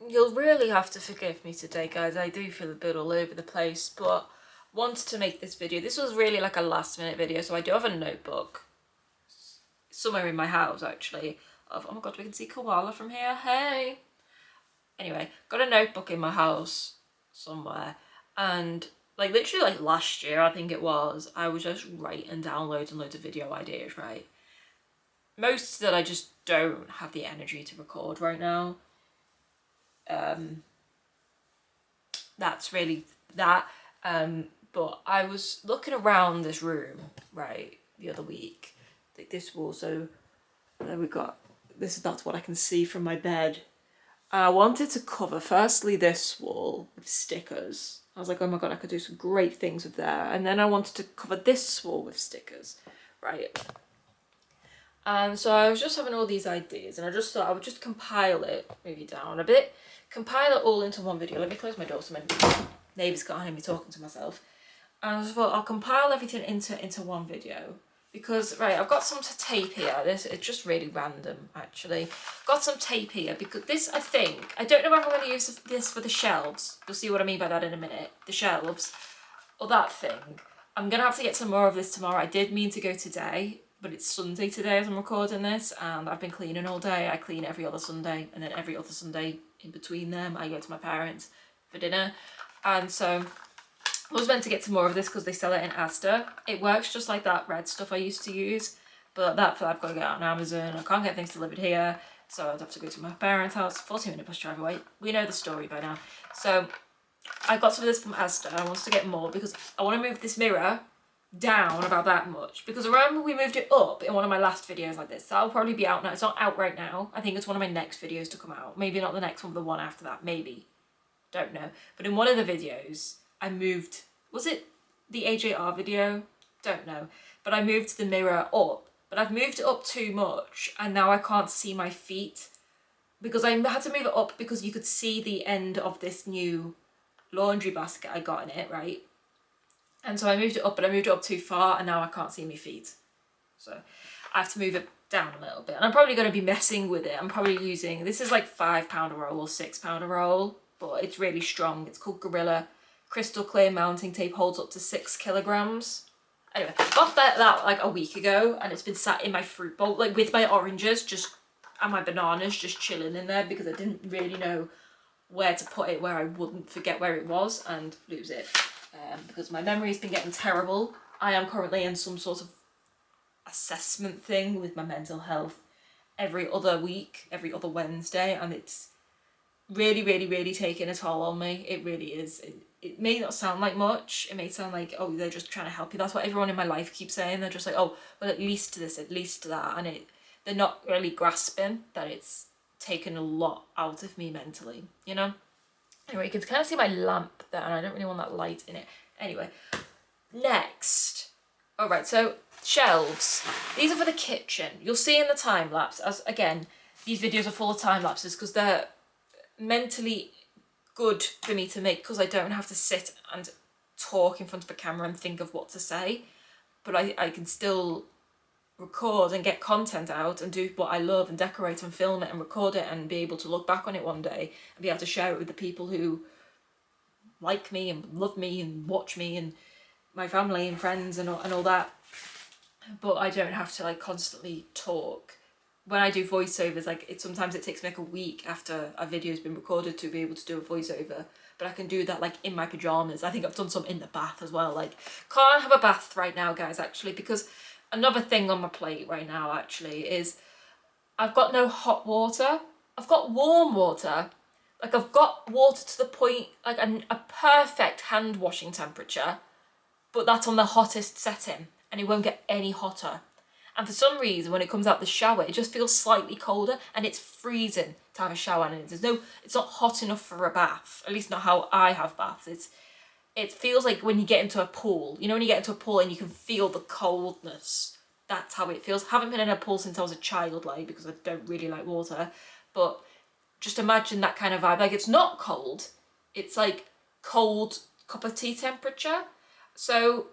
You'll really have to forgive me today, guys. I do feel a bit all over the place, but wanted to make this video. This was really like a last minute video, so I do have a notebook somewhere in my house actually of, oh my god, we can see koala from here, hey. Anyway, got a notebook in my house somewhere, and like literally like last year I think it was, I was just writing down loads and loads of video ideas, right? Most that I just don't have the energy to record right now. That's really that. But I was looking around this room, right, the other week, like this wall, so there we got, that's what I can see from my bed. I wanted to cover firstly this wall with stickers. I was like, oh my god, I could do some great things with that. And then I wanted to cover this wall with stickers, right? And so I was just having all these ideas, and I just thought I would just compile it, maybe down a bit, compile it all into one video. Let me close my door so my neighbours can't hear me talking to myself. And I just thought I'll compile everything into one video. Because, right, I've got some tape here. This it's just really random, actually. Got some tape here because this, I think, I don't know if I'm going to use this for the shelves. You'll see what I mean by that in a minute. The shelves, or that thing. I'm going to have to get some more of this tomorrow. I did mean to go today, but it's Sunday today as I'm recording this, and I've been cleaning all day. I clean every other Sunday, and then every other Sunday in between them, I go to my parents for dinner. And so I was meant to get some more of this because they sell it in Asda. It works just like that red stuff I used to use, but that I've got to get out on Amazon. I can't get things delivered here, so I'd have to go to my parents' house. 40-minute bus drive away. We know the story by now. So I got some of this from Asda. I want to get more because I want to move this mirror down about that much, because I remember we moved it up in one of my last videos like this. That'll probably be out now. It's not out right now. I think it's one of my next videos to come out. Maybe not the next one, but the one after that. Maybe. Don't know. But in one of the videos, I moved, was it the AJR video? Don't know. But I moved the mirror up, but I've moved it up too much, and now I can't see my feet, because I had to move it up because you could see the end of this new laundry basket I got in it, right? And so I moved it up, but I moved it up too far, and now I can't see my feet. So I have to move it down a little bit. And I'm probably going to be messing with it. I'm probably using, this is like £5 a roll or £6 a roll, but it's really strong. It's called Gorilla. Crystal clear mounting tape, holds up to 6 kilograms. Anyway, got that like a week ago, and it's been sat in my fruit bowl, like with my oranges just and my bananas just chilling in there, because I didn't really know where to put it where I wouldn't forget where it was and lose it. Because my memory has been getting terrible. I am currently in some sort of assessment thing with my mental health every other week, every other Wednesday, and it's really, really, really taking a toll on me. It really is. It may not sound like much. It may sound like, oh, they're just trying to help you. That's what everyone in my life keeps saying. They're just like, oh, well, at least this, at least that. And they're not really grasping that it's taken a lot out of me mentally, you know? Anyway, you can kind of see my lamp there, and I don't really want that light in it. Anyway, next. All right, so shelves. These are for the kitchen. You'll see in the time lapse, as again, these videos are full of time lapses because they're mentally good for me to make, because I don't have to sit and talk in front of a camera and think of what to say, but I can still record and get content out and do what I love and decorate and film it and record it and be able to look back on it one day and be able to share it with the people who like me and love me and watch me and my family and friends and all that. But I don't have to like constantly talk. When I do voiceovers, like sometimes it takes me like a week after a video's been recorded to be able to do a voiceover, but I can do that like in my pajamas. I think I've done some in the bath as well. Like, can't have a bath right now, guys, actually, because another thing on my plate right now actually is I've got no hot water. I've got warm water. Like, I've got water to the point, like a perfect hand washing temperature, but that's on the hottest setting and it won't get any hotter. And for some reason, when it comes out the shower, it just feels slightly colder, and it's freezing to have a shower, and it's not hot enough for a bath. At least not how I have baths. It feels like when you get into a pool. You know, when you get into a pool and you can feel the coldness. That's how it feels. Haven't been in a pool since I was a child, like, because I don't really like water. But just imagine that kind of vibe. Like, it's not cold. It's like cold cup of tea temperature. So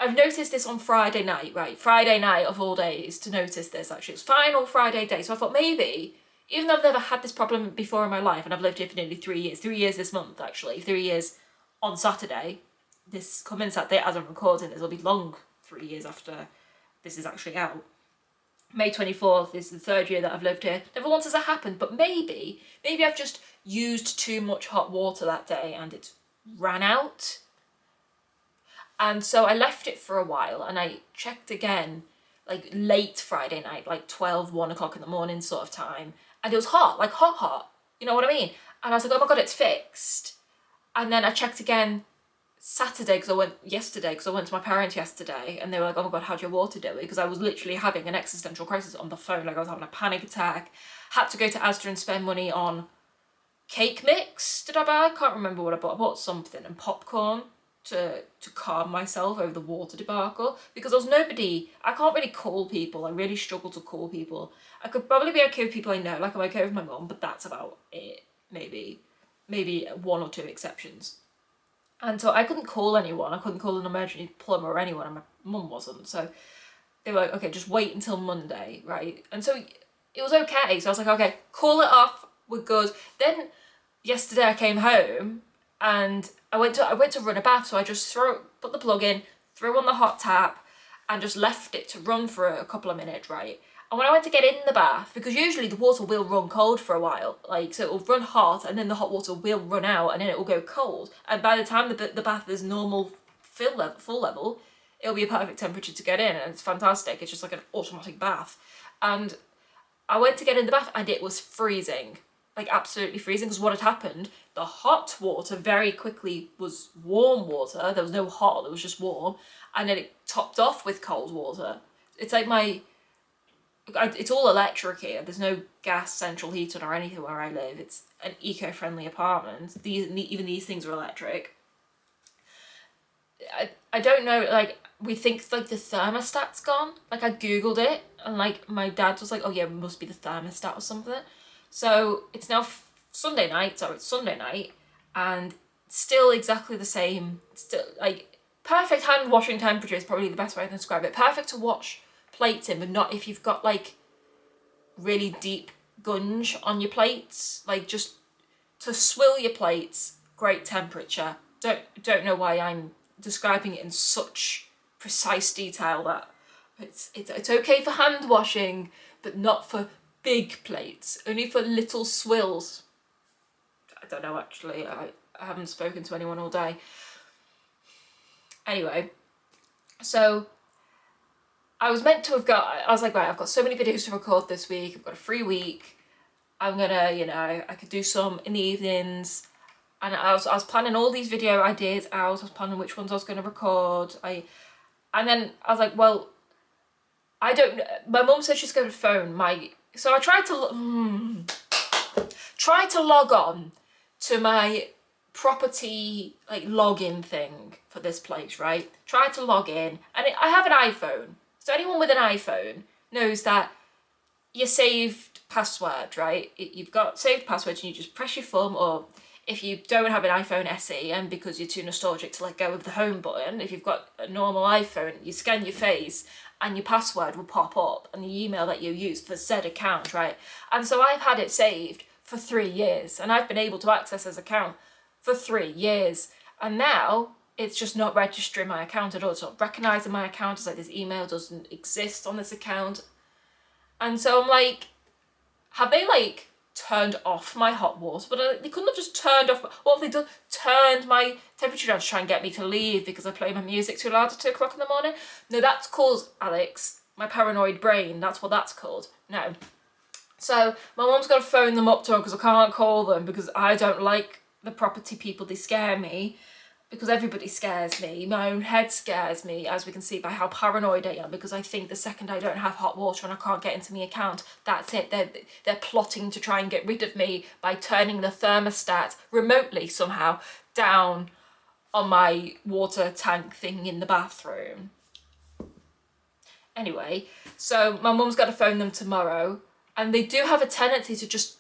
I've noticed this on Friday night, right? Friday night of all days to notice this, actually. It was final Friday day. So I thought maybe even though I've never had this problem before in my life, and I've lived here for nearly 3 years, 3 years this month actually, 3 years on Saturday, this coming Saturday as I'm recording this, it'll be long 3 years after this is actually out. May 24th is the 3rd year that I've lived here. Never once has that happened, but maybe I've just used too much hot water that day and it ran out. And so I left it for a while and I checked again, like late Friday night, like 12, 1 o'clock in the morning sort of time. And it was hot, like hot. You know what I mean? And I was like, oh my God, it's fixed. And then I checked again yesterday because I went to my parents yesterday and they were like, oh my God, how'd your water do? Because I was literally having an existential crisis on the phone. Like I was having a panic attack. Had to go to Asda and spend money on cake mix. Did I buy? I can't remember what I bought. I bought something and popcorn to calm myself over the water debacle because there was nobody. I can't really call people. I really struggle to call people. I could probably be okay with people I know, like I'm okay with my mum, but that's about it. Maybe 1 or 2 exceptions. And so I couldn't call anyone. I couldn't call an emergency plumber or anyone, and my mum wasn't. So they were like, okay, just wait until Monday, right? And so it was okay. So I was like, okay, call it off. We're good. Then yesterday I came home and I went to run a bath. So I just put the plug in, threw on the hot tap, and just left it to run for a couple of minutes, right? And when I went to get in the bath, because usually the water will run cold for a while, like, so it will run hot and then the hot water will run out and then it will go cold. And by the time the bath is normal full level, it'll be a perfect temperature to get in and it's fantastic. It's just like an automatic bath. And I went to get in the bath and it was freezing, like absolutely freezing, because what had happened, the hot water very quickly was warm water. There was no hot, it was just warm. And then it topped off with cold water. It's like it's all electric here. There's no gas central heating or anything where I live. It's an eco-friendly apartment. Even these things are electric. I don't know, like, we think like the thermostat's gone. Like I googled it and like my dad was like, oh yeah, it must be the thermostat or something. So it's now Sunday night and still exactly the same. Still like perfect hand washing temperature is probably the best way to describe it. Perfect to wash plates in, but not if you've got like really deep gunge on your plates. Like just to swill your plates, great temperature. Don't know why I'm describing it in such precise detail that it's okay for hand washing, but not for big plates, only for little swills. I don't know actually, I haven't spoken to anyone all day. Anyway, so I was meant to have I was like, right, I've got so many videos to record this week, I've got a free week, I'm gonna, you know, I could do some in the evenings, and I was planning all these video ideas out, I was planning which ones I was gonna record, and then I was like, well, I don't, my mum said she's gonna phone so I tried to log on to my property like login thing for this place, right? Tried to log in, and I have an iPhone. So anyone with an iPhone knows that your saved password, right? You've got saved passwords and you just press your thumb, or if you don't have an iPhone SE and because you're too nostalgic to let go of the home button, if you've got a normal iPhone, you scan your face and your password will pop up and the email that you used for said account, right? And so I've had it saved for 3 years and I've been able to access this account for 3 years. And now it's just not registering my account at all. It's not recognising my account. It's like this email doesn't exist on this account. And so I'm like, have they like turned off my hot water? But they couldn't have just turned off, what have they done? Turned my temperature down to try and get me to leave because I play my music too loud at 2 o'clock in the morning? No, that's called, Alex, my paranoid brain. That's what that's called. No. So my mum's got to phone them up to her because I can't call them because I don't like the property people. They scare me. Because everybody scares me, my own head scares me, as we can see by how paranoid I am, because I think the second I don't have hot water and I can't get into my account, that's it, they're plotting to try and get rid of me by turning the thermostat remotely somehow down on my water tank thing in the bathroom. Anyway, so my mum's got to phone them tomorrow, and they do have a tendency to just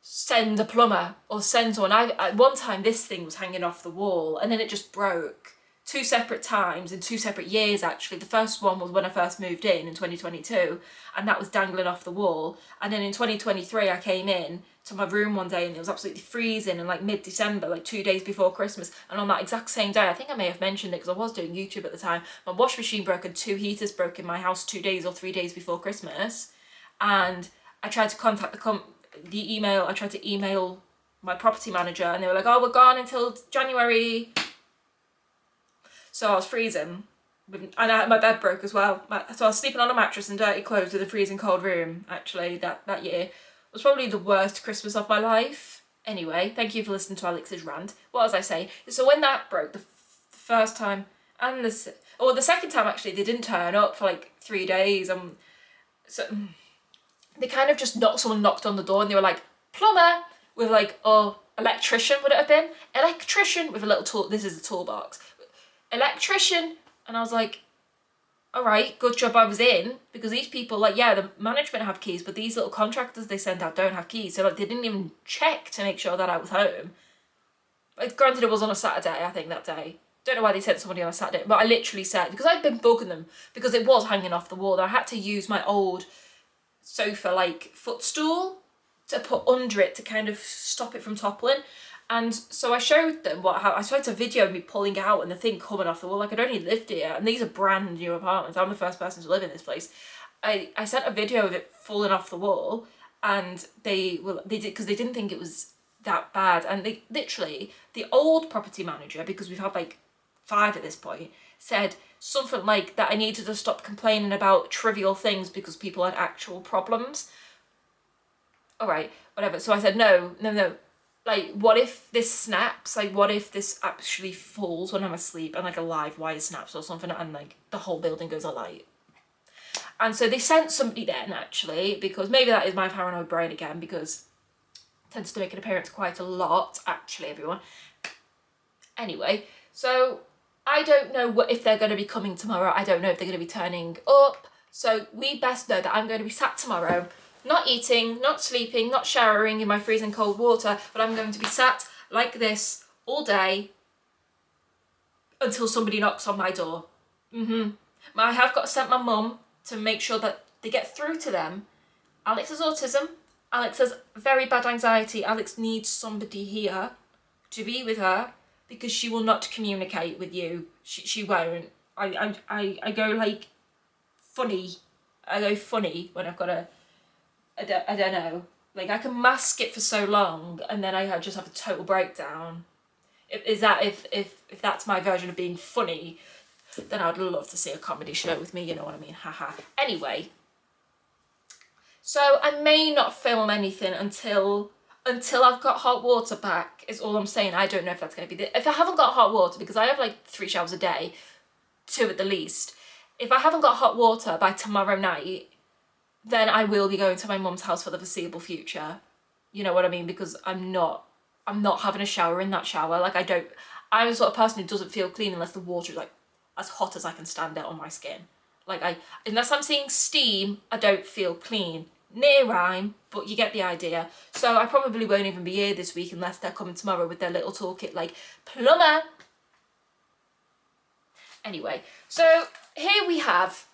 send a plumber or send someone. One time this thing was hanging off the wall and then it just broke. two separate times in 2 separate years actually. The first one was when I first moved in 2022, and that was dangling off the wall. And then in 2023 I came in to my room one day and it was absolutely freezing in like mid-December, like 2 days before Christmas. And on that exact same day, I think I may have mentioned it because I was doing YouTube at the time, my wash machine broke and 2 heaters broke in my house 2 days or 3 days before Christmas. And I tried to contact I tried to email my property manager and they were like, oh, we're gone until January. So I was freezing, and my bed broke as well. So I was sleeping on a mattress in dirty clothes with a freezing cold room, actually, that year. It was probably the worst Christmas of my life. Anyway, thank you for listening to Alex's rant. What was I saying? So when that broke, the first time, and the second time actually, they didn't turn up for like 3 days. So they kind of just someone knocked on the door and they were like, plumber, with like, oh, electrician would it have been? Electrician with a little tool, this is a toolbox. Electrician, and I was like, all right, good job I was in, because these people, like, yeah, the management have keys, but these little contractors they send out don't have keys, so like they didn't even check to make sure that I was home. Like, granted, it was on a Saturday, I think, that day. Don't know why they sent somebody on a Saturday, but I literally said, because I'd been bugging them, because it was hanging off the wall, I had to use my old sofa, like, footstool to put under it to kind of stop it from toppling. And so I showed them I tried to video me pulling out and the thing coming off the wall. Like, I'd only lived here, and these are brand new apartments. I'm the first person to live in this place. I sent a video of it falling off the wall, and they did, because they didn't think it was that bad. And they literally, the old property manager, because we've had like 5 at this point, said something like that I needed to stop complaining about trivial things because people had actual problems. All right, whatever. So I said, no. Like, what if this snaps? Like, what if this actually falls when I'm asleep and like a live wire snaps or something and like the whole building goes alight? And so they sent somebody then, actually, because maybe that is my paranoid brain again, because it tends to make an appearance quite a lot, actually, everyone. Anyway, so I don't know if they're going to be coming tomorrow. I don't know if they're going to be turning up. So we best know that I'm going to be sat tomorrow, not eating, not sleeping, not showering in my freezing cold water, but I'm going to be sat like this all day until somebody knocks on my door. I have got to send my mum to make sure that they get through to them. Alex has autism. Alex has very bad anxiety. Alex needs somebody here to be with her because she will not communicate with you. She won't. I go like funny. I go funny when I've got I don't know. Like, I can mask it for so long and then I just have a total breakdown. If that's my version of being funny, then I'd love to see a comedy show with me, you know what I mean? Haha. Anyway, so I may not film anything until I've got hot water back, is all I'm saying. I don't know if that's going to be if I haven't got hot water, because I have like 3 showers a day, 2 at the least. If I haven't got hot water by tomorrow night, then I will be going to my mum's house for the foreseeable future. You know what I mean? Because I'm not having a shower in that shower. Like, I'm the sort of person who doesn't feel clean unless the water is like as hot as I can stand it on my skin. Like, unless I'm seeing steam, I don't feel clean. Near rhyme, but you get the idea. So I probably won't even be here this week unless they're coming tomorrow with their little toolkit like, plumber. Anyway, so here we have,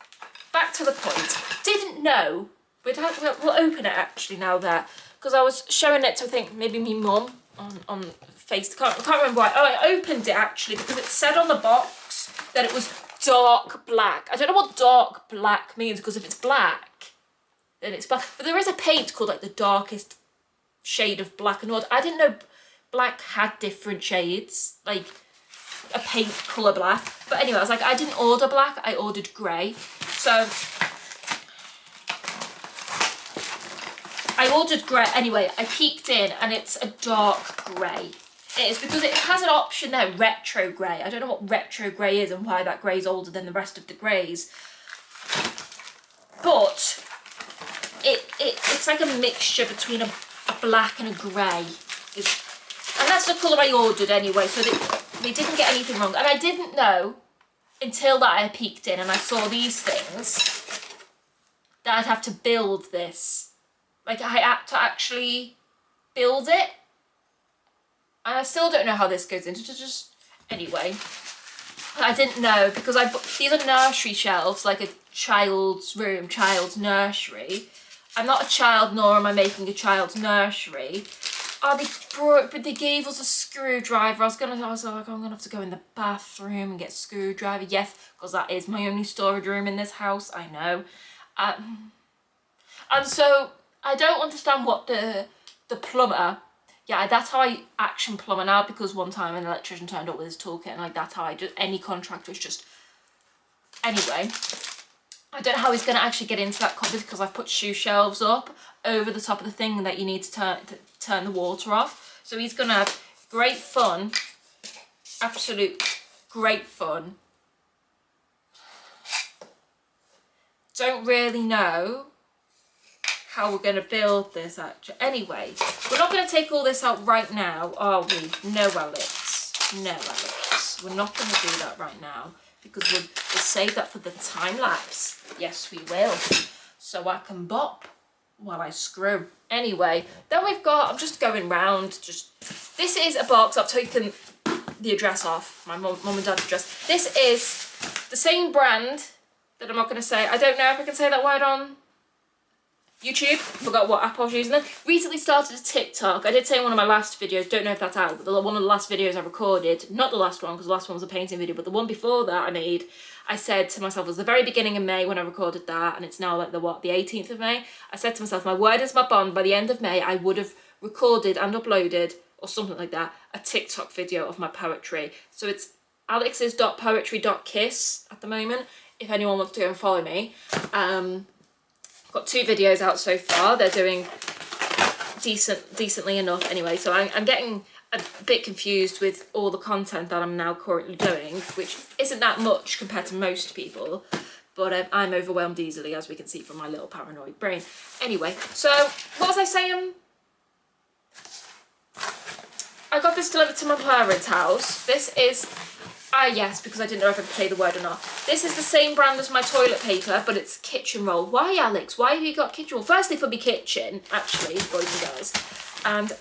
back to the point. Didn't know, we'll open it actually now there, because I was showing it to, I think, maybe me mum on Face. I can't remember why. Oh, I opened it actually because it said on the box that it was dark black. I don't know what dark black means, because if it's black, then it's black. But there is a paint called like the darkest shade of black and white. I didn't know black had different shades, like a paint colour black. But anyway, I was like, I didn't order black, I ordered grey. So I ordered grey. Anyway, I peeked in and it's a dark grey. It is because it has an option there, retro grey. I don't know what retro grey is and why that grey is older than the rest of the greys. But it's like a mixture between a black and a grey. And that's the colour I ordered anyway, so they didn't get anything wrong. And I didn't know until that I peeked in and I saw these things that I'd have to build this. Like, I had to actually build it. And I still don't know how this goes into just... Anyway. I didn't know because these are nursery shelves, like a child's room, child's nursery. I'm not a child, nor am I making a child's nursery. Oh, but they gave us a screwdriver. I was like, I'm gonna have to go in the bathroom and get a screwdriver. Yes, because that is my only storage room in this house. I know. And so I don't understand what the plumber. Yeah, that's how I action plumber now, because one time an electrician turned up with his toolkit, and like that's how I just, any contractor is just. Anyway, I don't know how he's going to actually get into that cupboard because I've put shoe shelves up over the top of the thing that you need to turn the water off. So he's going to have great fun, absolute great fun. Don't really know how we're going to build this actually. Anyway, we're not going to take all this out right now, are we? No, Alex. No, Alex. We're not going to do that right now because we'll save that for the time lapse. Yes, we will. So I can bop while I screw. Anyway, then we've got, I'm just going round, this is a box, I've taken the address off, my mum and dad's address. This is the same brand that I'm not going to say, I don't know if I can say that word on YouTube, forgot what app I was using then. Recently started a TikTok. I did say in one of my last videos, don't know if that's out, but one of the last videos I recorded, not the last one because the last one was a painting video, but the one before that I made, I said to myself, it was the very beginning of May when I recorded that, and it's now like the 18th of May. I said to myself, my word is my bond, by the end of May I would have recorded and uploaded, or something like that, a TikTok video of my poetry. So it's alex's.poetry.kiss at the moment, if anyone wants to go and follow me. Got 2 videos out so far. They're doing decently enough anyway. So I'm getting a bit confused with all the content that I'm now currently doing, which isn't that much compared to most people. But I'm overwhelmed easily, as we can see from my little paranoid brain. Anyway, so what was I saying? I got this delivered to my parents' house. This is... yes, because I didn't know if I could say the word or not. This is the same brand as my toilet paper, but it's kitchen roll. Why, Alex? Why have you got kitchen roll? Firstly, for me kitchen, actually, boys and girls. And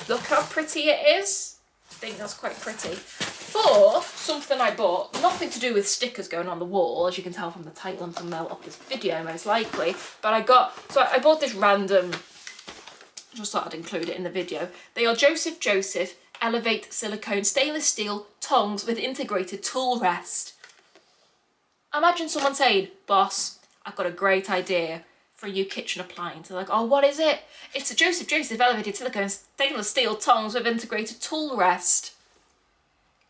look how pretty it is. I think that's quite pretty. For something I bought, nothing to do with stickers going on the wall, as you can tell from the title and thumbnail of this video, most likely. But I bought this random, just thought I'd include it in the video. They are Joseph Elevate Silicone Stainless Steel Tongs with Integrated Tool Rest. Imagine someone saying, boss, I've got a great idea for a new kitchen appliance. They're like, oh, what is it? It's a Joseph Elevated Silicone Stainless Steel Tongs with Integrated Tool Rest.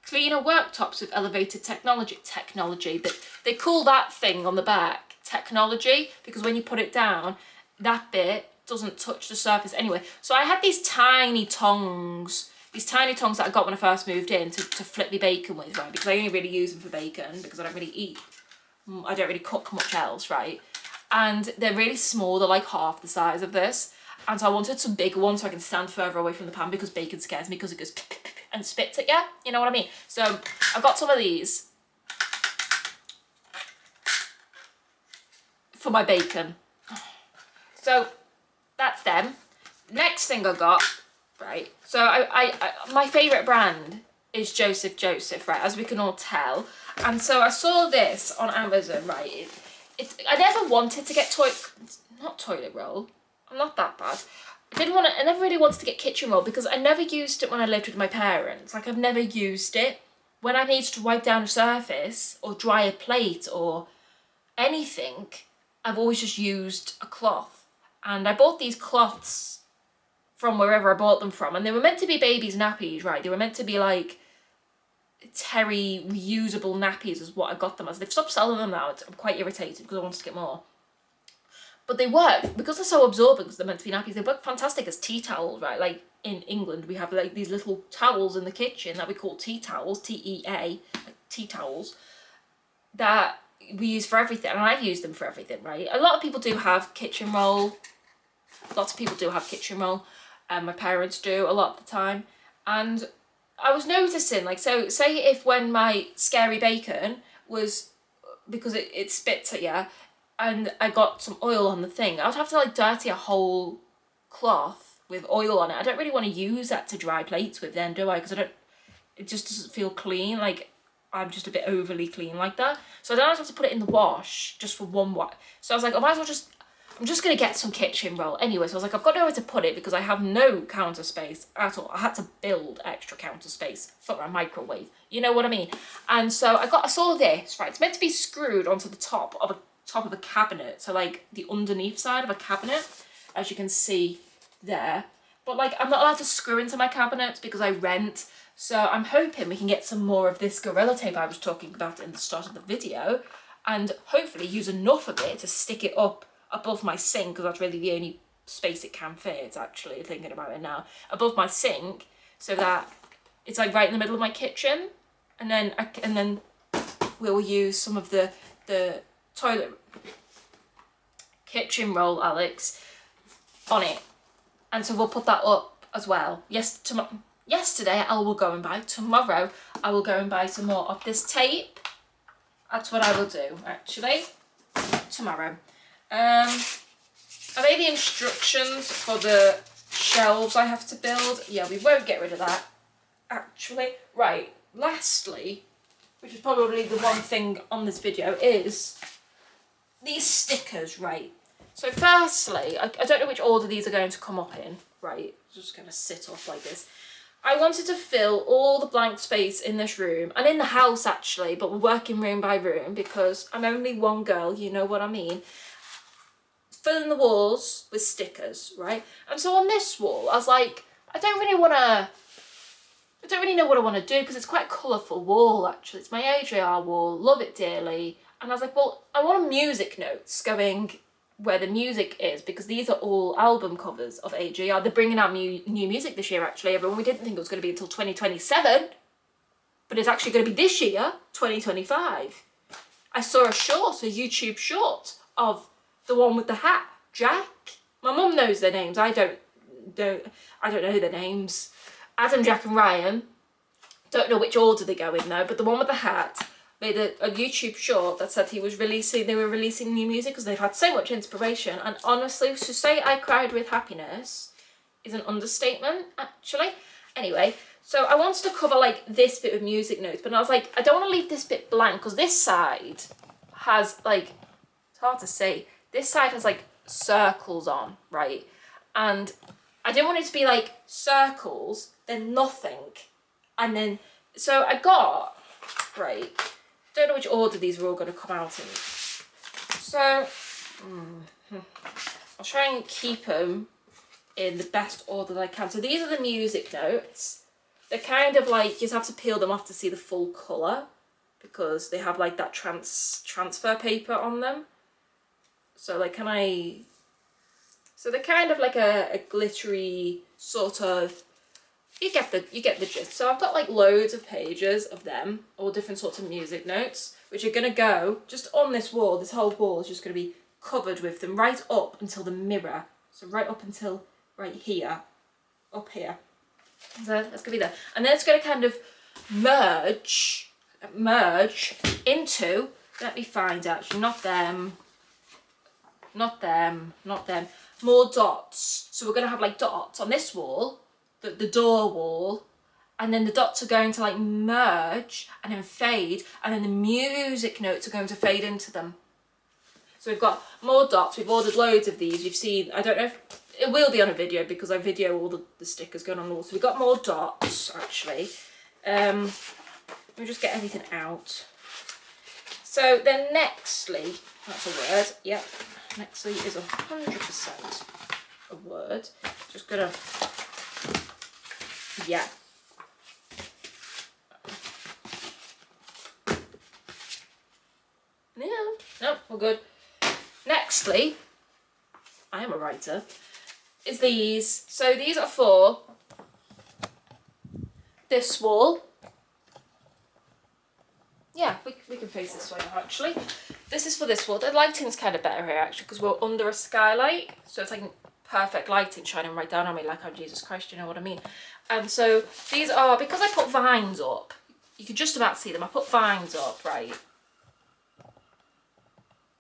Cleaner worktops with elevated technology. They call that thing on the back technology because when you put it down, that bit doesn't touch the surface anyway. So I had these tiny tongs that I got when I first moved in to flip my bacon with, right? Because I only really use them for bacon because I don't really cook much else, right? And they're really small, they're like half the size of this. And so I wanted some bigger ones so I can stand further away from the pan because bacon scares me because it goes and spits at you, you know what I mean? So I got some of these for my bacon. So that's them. Next thing I got, right, so I my favourite brand is Joseph, right, as we can all tell. And so I saw this on Amazon, right, I never wanted to get not toilet roll, I'm not that bad. I never really wanted to get kitchen roll because I never used it when I lived with my parents. Like, I've never used it. When I needed to wipe down a surface or dry a plate or anything, I've always just used a cloth. And I bought these cloths from wherever I bought them from, and they were meant to be babies' nappies, right? They were meant to be like terry reusable nappies is what I got them as. They've stopped selling them now. I'm quite irritated because I wanted to get more. But they work, because they're so absorbent, because they're meant to be nappies, they work fantastic as tea towels, right? Like in England, we have like these little towels in the kitchen that we call tea towels, T-E-A, like tea towels, that we use for everything, and I've used them for everything, right? A lot of people do have kitchen roll. Lots of people do have kitchen roll. My parents do a lot of the time. And I was noticing, like, so say if when my scary bacon was, because it spits at you, and I got some oil on the thing, I would have to like dirty a whole cloth with oil on it. I don't really want to use that to dry plates with then, do I? Because it just doesn't feel clean. Like, I'm just a bit overly clean like that. So I don't have to put it in the wash just for one wash. So I was like, I might as well I'm just going to get some kitchen roll anyway. So I was like, I've got nowhere to put it because I have no counter space at all. I had to build extra counter space for my microwave. You know what I mean? And so I saw this, right? It's meant to be screwed onto the top of a cabinet. So like the underneath side of a cabinet, as you can see there. But like, I'm not allowed to screw into my cabinets because I rent. So I'm hoping we can get some more of this Gorilla Tape I was talking about in the start of the video, and hopefully use enough of it to stick it up above my sink, because that's really the only space it can fit, actually, thinking about it now, above my sink, so that it's like right in the middle of my kitchen, and then we'll use some of the toilet kitchen roll, Alex, on it, and so we'll put that up as well. Yesterday I will go and buy. Tomorrow I will go and buy some more of this tape. That's what I will do, actually, tomorrow. Are they the instructions for the shelves I have to build? Yeah, we won't get rid of that, actually. Right, lastly, which is probably the one thing on this video, is these stickers, right? So firstly, I don't know which order these are going to come up in, right? Just going to sit off like this. I wanted to fill all the blank space in this room, and in the house actually, but we're working room by room because I'm only one girl, you know what I mean? Filling the walls with stickers, right? And so on this wall, I was like, I don't really know what I want to do because it's quite a colourful wall actually. It's my AJR wall, love it dearly. And I was like, well, I want music notes going where the music is, because these are all album covers of AJR. They're bringing out new music this year actually, everyone. We didn't think it was going to be until 2027, but it's actually going to be this year, 2025. I saw a YouTube short of the one with the hat, Jack. My mum knows their names. I don't know their names. Adam, Jack and Ryan. Don't know which order they go in though, but the one with the hat made a YouTube short that said they were releasing new music because they've had so much inspiration. And honestly, to say I cried with happiness is an understatement, actually. Anyway, so I wanted to cover like this bit with music notes, but I was like, I don't want to leave this bit blank because this side has like, it's hard to say, this side has like circles on, right? And I didn't want it to be like circles, then nothing. And then, so I got, right, don't know which order these are all going to come out in. So, I'll try and keep them in the best order that I can. So these are the music notes. They're kind of like, you just have to peel them off to see the full colour, because they have like that transfer paper on them. So like, so they're kind of like a glittery sort of, you get the gist. So I've got like loads of pages of them, all different sorts of music notes, which are going to go just on this wall. This whole wall is just going to be covered with them right up until the mirror. So right up until right here, up here. So that's going to be there. And then it's going to kind of merge into, let me find actually, not them, more dots. So we're going to have like dots on this wall, the door wall, and then the dots are going to like merge and then fade, and then the music notes are going to fade into them. So we've got more dots. We've ordered loads of these. You've seen, I don't know if it will be on a video because I video all the stickers going on the wall. So we've got more dots actually. Let me just get everything out. So then nextly, that's a word, yep. Nextly is 100% a word. Just gonna, yeah. No, we're good. Nextly, I am a writer, is these. So these are for this wall. Yeah, we can face this way now, actually. This is for this wall. The lighting's kind of better here, actually, because we're under a skylight. So it's like perfect lighting shining right down on me, like I'm Jesus Christ, you know what I mean? And so these are, because I put vines up, you can just about see them. I put vines up, right?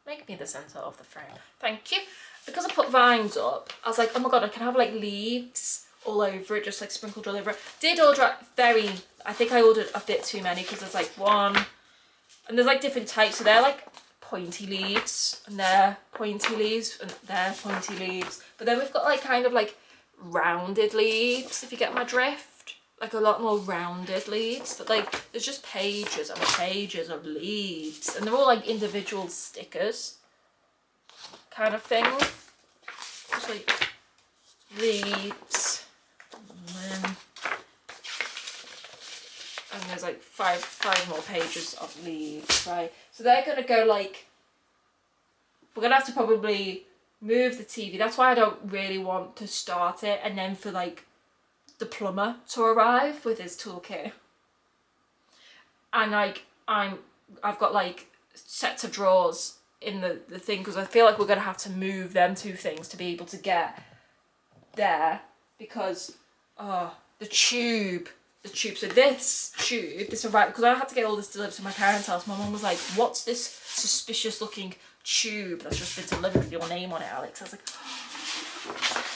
Make me the centre of the frame. Thank you. Because I put vines up, I was like, oh my god, I can have like leaves all over it, just like sprinkled all over it. Did order very I think I ordered a bit too many because there's like one, and there's like different types. So they're like pointy leaves, and they're pointy leaves, and they're pointy leaves. But then we've got like kind of like rounded leaves, if you get my drift. Like a lot more rounded leaves. But like there's just pages and pages of leaves, and they're all like individual stickers kind of thing. Just like leaves, and there's like five more pages of leaves, right? So they're gonna go like, we're gonna have to probably move the TV. That's why I don't really want to start it and then for like the plumber to arrive with his toolkit. And like I've got like sets of drawers in the thing, because I feel like we're gonna have to move them two things to be able to get there, because the tube, so this tube, this arrived because I had to get all this delivered to my parents' house. My mum was like, what's this suspicious looking tube that's just been delivered with your name on it, Alex? I was like,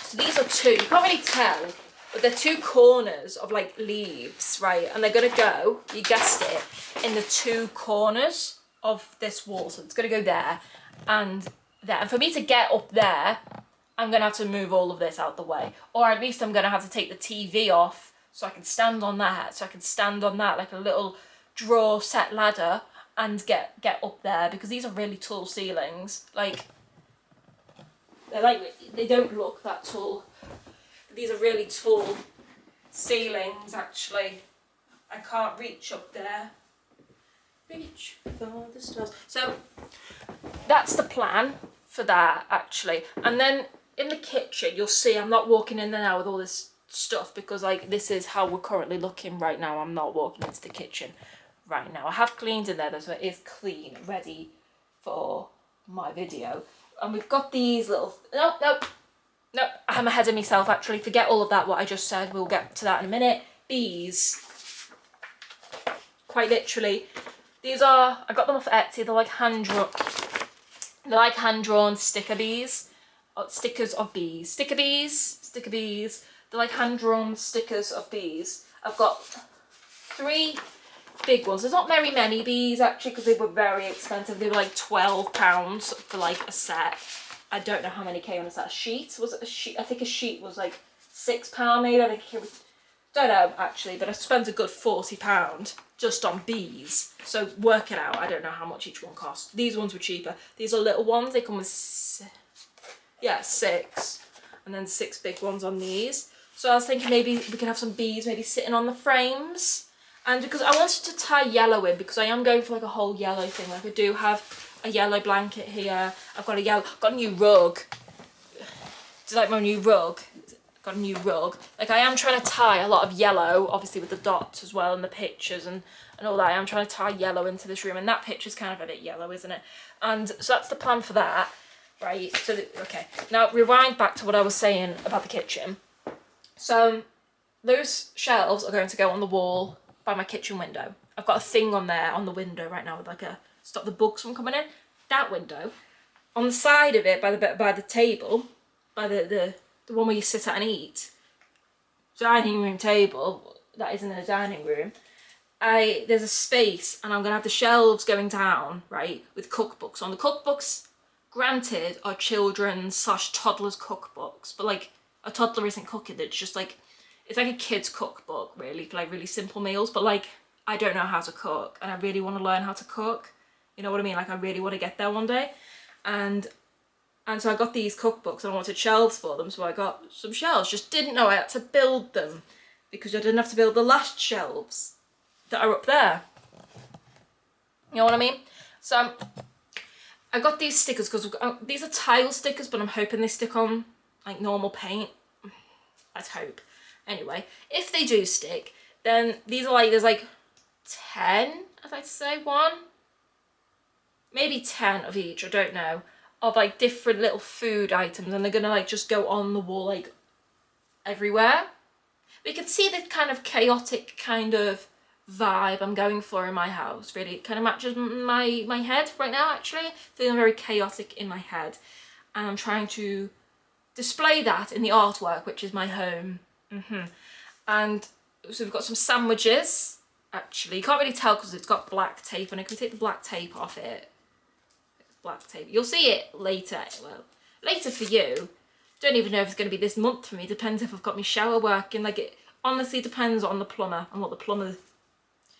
so these are two, you can't really tell, but they're two corners of like leaves, right? And they're gonna go, you guessed it, in the two corners of this wall. So it's gonna go there and there. And for me to get up there, I'm gonna have to move all of this out the way, or at least I'm gonna have to take the TV off so I can stand on that, like a little drawer set ladder, and get up there, because these are really tall ceilings. Like they don't look that tall. These are really tall ceilings actually. I can't reach up there. Reach for the stars. So that's the plan for that actually. And then in the kitchen, you'll see I'm not walking in there now with all this stuff, because like this is how we're currently looking right now. I'm not walking into the kitchen right now. I have cleaned in there though, so it is clean, ready for my video. And we've got these little, nope, I'm ahead of myself actually. Forget all of that, what I just said. We'll get to that in a minute. Bees, quite literally, these are, I got them off Etsy. They're like hand-drawn sticker bees. Stickers of bees. Sticker bees. They're like hand-drawn stickers of bees. I've got 3 big ones. There's not very many bees actually, because they were very expensive. They were like £12 for like a set. I don't know how many came on a set. A sheet? Was it a sheet? I think a sheet was like £6 maybe. I think it was, don't know actually, but I spent a good £40 just on bees. So work it out. I don't know how much each one cost. These ones were cheaper. These are little ones. They come with 6, and then 6 big ones on these. So I was thinking maybe we could have some bees maybe sitting on the frames. And because I wanted to tie yellow in, because I am going for like a whole yellow thing. Like I do have a yellow blanket here. I've got a new rug. Do you like my new rug? Got a new rug. Like I am trying to tie a lot of yellow, obviously with the dots as well and the pictures and all that. I am trying to tie yellow into this room, and that picture's kind of a bit yellow, isn't it? And so that's the plan for that, right? So okay, now rewind back to what I was saying about the kitchen. So those shelves are going to go on the wall by my kitchen window. I've got a thing on there on the window right now with like a stop the bugs from coming in. That window. On the side of it, by the table, by the one where you sit at and eat, dining room table, that isn't in a dining room, there's a space, and I'm gonna have the shelves going down, right, with cookbooks on. The cookbooks, granted, are children's / toddlers cookbooks, but like a toddler isn't cooking, it's just like, it's like a kid's cookbook really, for like really simple meals. But like, I don't know how to cook, and I really want to learn how to cook, you know what I mean? Like I really want to get there one day. And so I got these cookbooks and I wanted shelves for them, so I got some shelves. Just didn't know I had to build them, because I didn't have to build the last shelves that are up there. You know what I mean? So I got these stickers because these are tile stickers, but I'm hoping they stick on like normal paint. Let's hope. Anyway, if they do stick, then these are like, there's like 10, I'd like to say, maybe 10 of each, I don't know, of like different little food items, and they're gonna like just go on the wall like everywhere. We can see the kind of chaotic kind of vibe I'm going for in my house. Really, it kind of matches my head right now actually. Feeling very chaotic in my head, and I'm trying to display that in the artwork, which is my home. And So we've got some sandwiches, actually. You can't really tell because it's got black tape on it. Can we take the black tape off it? Black tape. You'll see it later. Well, later for you. Don't even know if it's going to be this month for me. Depends if I've got my shower working. Like, it honestly depends on the plumber and what the plumber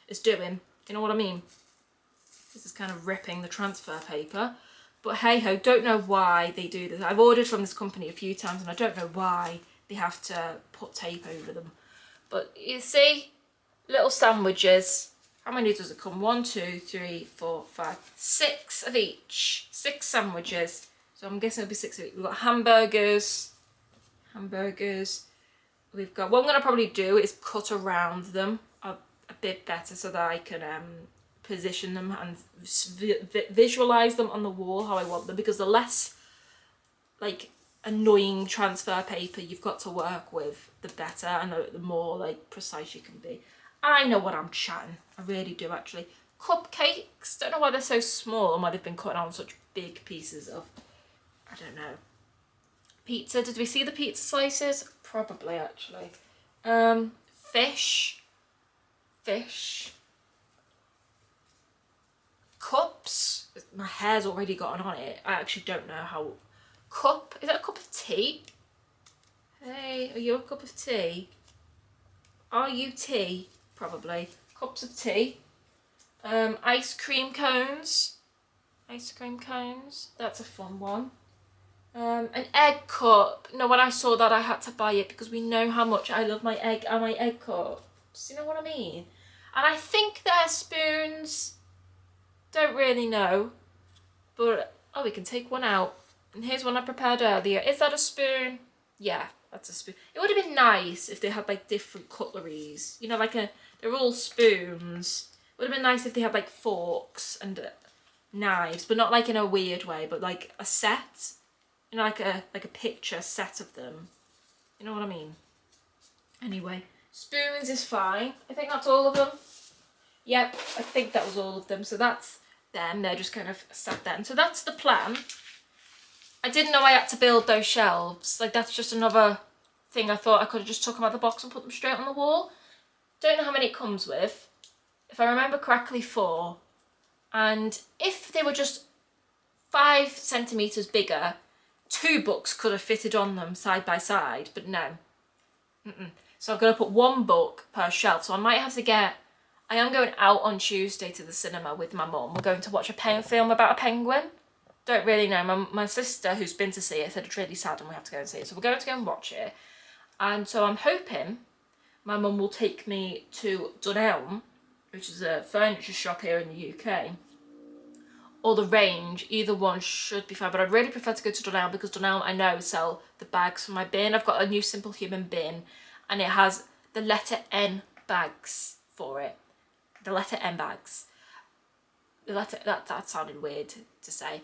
is doing. You know what I mean? This is kind of ripping the transfer paper. But hey ho, don't know why they do this. I've ordered from this company a few times and I don't know why they have to put tape over them. But you see, little sandwiches. How many does it come? 1, 2, 3, 4, 5, 6 of each. 6 sandwiches. So I'm guessing it'll be 6 of each. We've got hamburgers. We've got, what I'm going to probably do is cut around them a bit better so that I can position them and visualise them on the wall how I want them, because the less like annoying transfer paper you've got to work with, the better, and the more like precise you can be. I know what I'm chatting. I really do, actually. Cupcakes. Don't know why they're so small and why they've been cut on such big pieces of, I don't know. Pizza. Did we see the pizza slices? Probably, actually. Fish. Cups. My hair's already gotten on it. I actually don't know how. Cup. Is that a cup of tea? Hey, are you a cup of tea? Are you tea? Probably. Cups of tea. Ice cream cones. That's a fun one. An egg cup. No, when I saw that I had to buy it because we know how much I love my egg and my egg cups. You know what I mean? And I think they're spoons. Don't really know. But, oh, we can take one out. And here's one I prepared earlier. Is that a spoon? Yeah, that's a spoon. It would have been nice if they had like different cutleries. You know, like they're all spoons. It would have been nice if they had like forks and knives, but not like in a weird way, but like a set. You know, like a picture set of them. You know what I mean? Anyway, spoons is fine. I think that's all of them. Yep, I think that was all of them. So that's them. They're just kind of sat there. And so that's the plan. I didn't know I had to build those shelves. Like, that's just another thing I thought I could have just took them out of the box and put them straight on the wall. Don't know how many it comes with. If I remember correctly, 4. And if they were just 5 centimetres bigger, 2 books could have fitted on them side by side, but no. So I've got to put 1 book per shelf. So I might have to get, I am going out on Tuesday to the cinema with my mum. We're going to watch a film about a penguin. Don't really know. My sister, who's been to see it, said it's really sad and we have to go and see it. So we're going to go and watch it. And so I'm hoping my mum will take me to Dunelm, which is a furniture shop here in the UK. Or the Range, either one should be fine, but I'd really prefer to go to Dunelm because Dunelm, I know, sell the bags for my bin. I've got a new Simple Human bin and it has the letter N bags for it. The letter N bags. That sounded weird to say.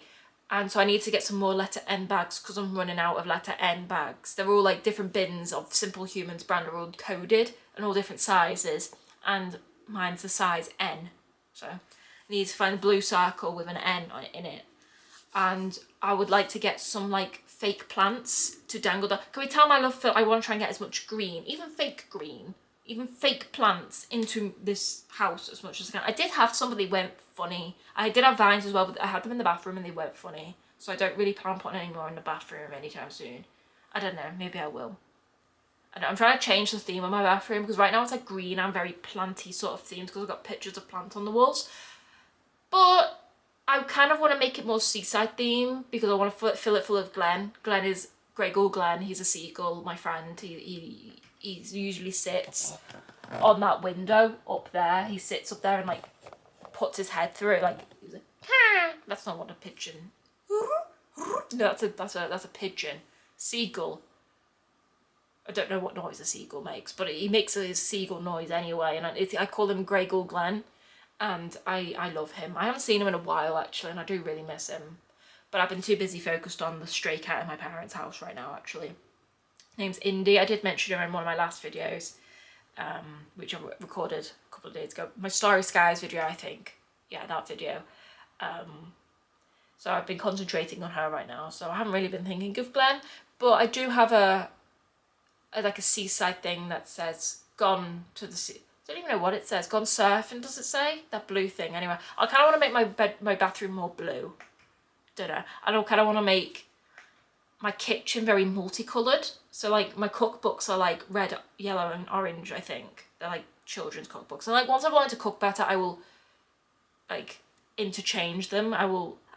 And so I need to get some more letter N bags because I'm running out of letter N bags. They're all like different bins of Simple Humans brand, are all coded and all different sizes. And mine's the size N. So I need to find a blue circle with an N in it. And I would like to get some like fake plants to dangle down. Can we tell my love for, I want to try and get as much green, even fake plants into this house as much as I can. I did have somebody went funny. I did have vines as well, but I had them in the bathroom and they went funny. So I don't really plan on putting any more in the bathroom anytime soon. I don't know, maybe I will. I'm trying to change the theme of my bathroom because right now it's like green and very planty sort of themed because I've got pictures of plants on the walls. But I kind of want to make it more seaside theme because I want to fill it full of Glenn. Glenn is Gregor Glenn. He's a seagull, my friend. He usually sits on that window up there. He sits up there and like puts his head through it, like he's like, ah! That's not what a pigeon. No, that's a pigeon. Seagull. I don't know what noise a seagull makes, but he makes a seagull noise anyway. And I call him Gregor Glenn, and I love him. I haven't seen him in a while actually, and I do really miss him. But I've been too busy focused on the stray cat in my parents' house right now. Actually, name's Indy. I did mention her in one of my last videos, which I recorded a couple of days ago. My Starry Skies video, I think. Yeah, that video. So I've been concentrating on her right now. So I haven't really been thinking of Glenn, but I do have a seaside thing that says gone to the sea. I don't even know what it says. Gone surfing, does it say? That blue thing. Anyway, I kind of want to make my bathroom more blue. Don't know. I kind of want to make my kitchen very multicoloured. So like my cookbooks are like red, yellow and orange, I think. They're like children's cookbooks. And like once I've learned to cook better, I will like interchange them. I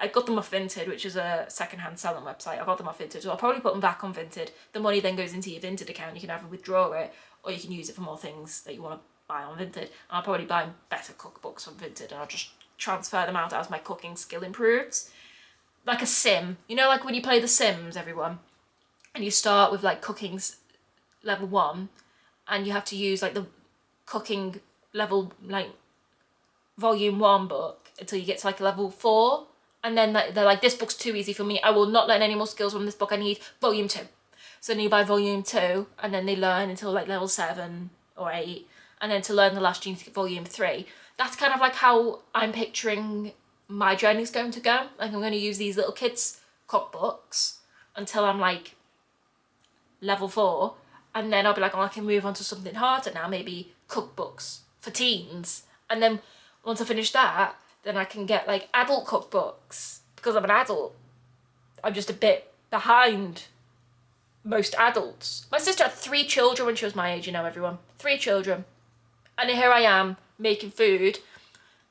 got them off Vinted, which is a secondhand selling website. I got them off Vinted, so I'll probably put them back on Vinted. The money then goes into your Vinted account. You can either withdraw it or you can use it for more things that you want to buy on Vinted. And I'll probably buy better cookbooks on Vinted, and I'll just transfer them out as my cooking skill improves. Like a sim, you know, like when you play The Sims, everyone, and you start with like cooking level 1, and you have to use like the cooking level, like volume 1 book until you get to like level 4, and then they're like, this book's too easy for me, I will not learn any more skills from this book, I need volume 2. So then you buy volume 2, and then they learn until like level 7 or 8, and then to learn the last you need to get volume 3. That's kind of like how I'm picturing my journey's going to go. Like I'm going to use these little kids cookbooks until I'm like level 4, and then I'll be like, oh, I can move on to something harder now, maybe cookbooks for teens, and then once I finish that, then I can get like adult cookbooks, because I'm an adult. I'm just a bit behind most adults. My sister had 3 children when she was my age, you know, everyone. 3 children. And here I am making food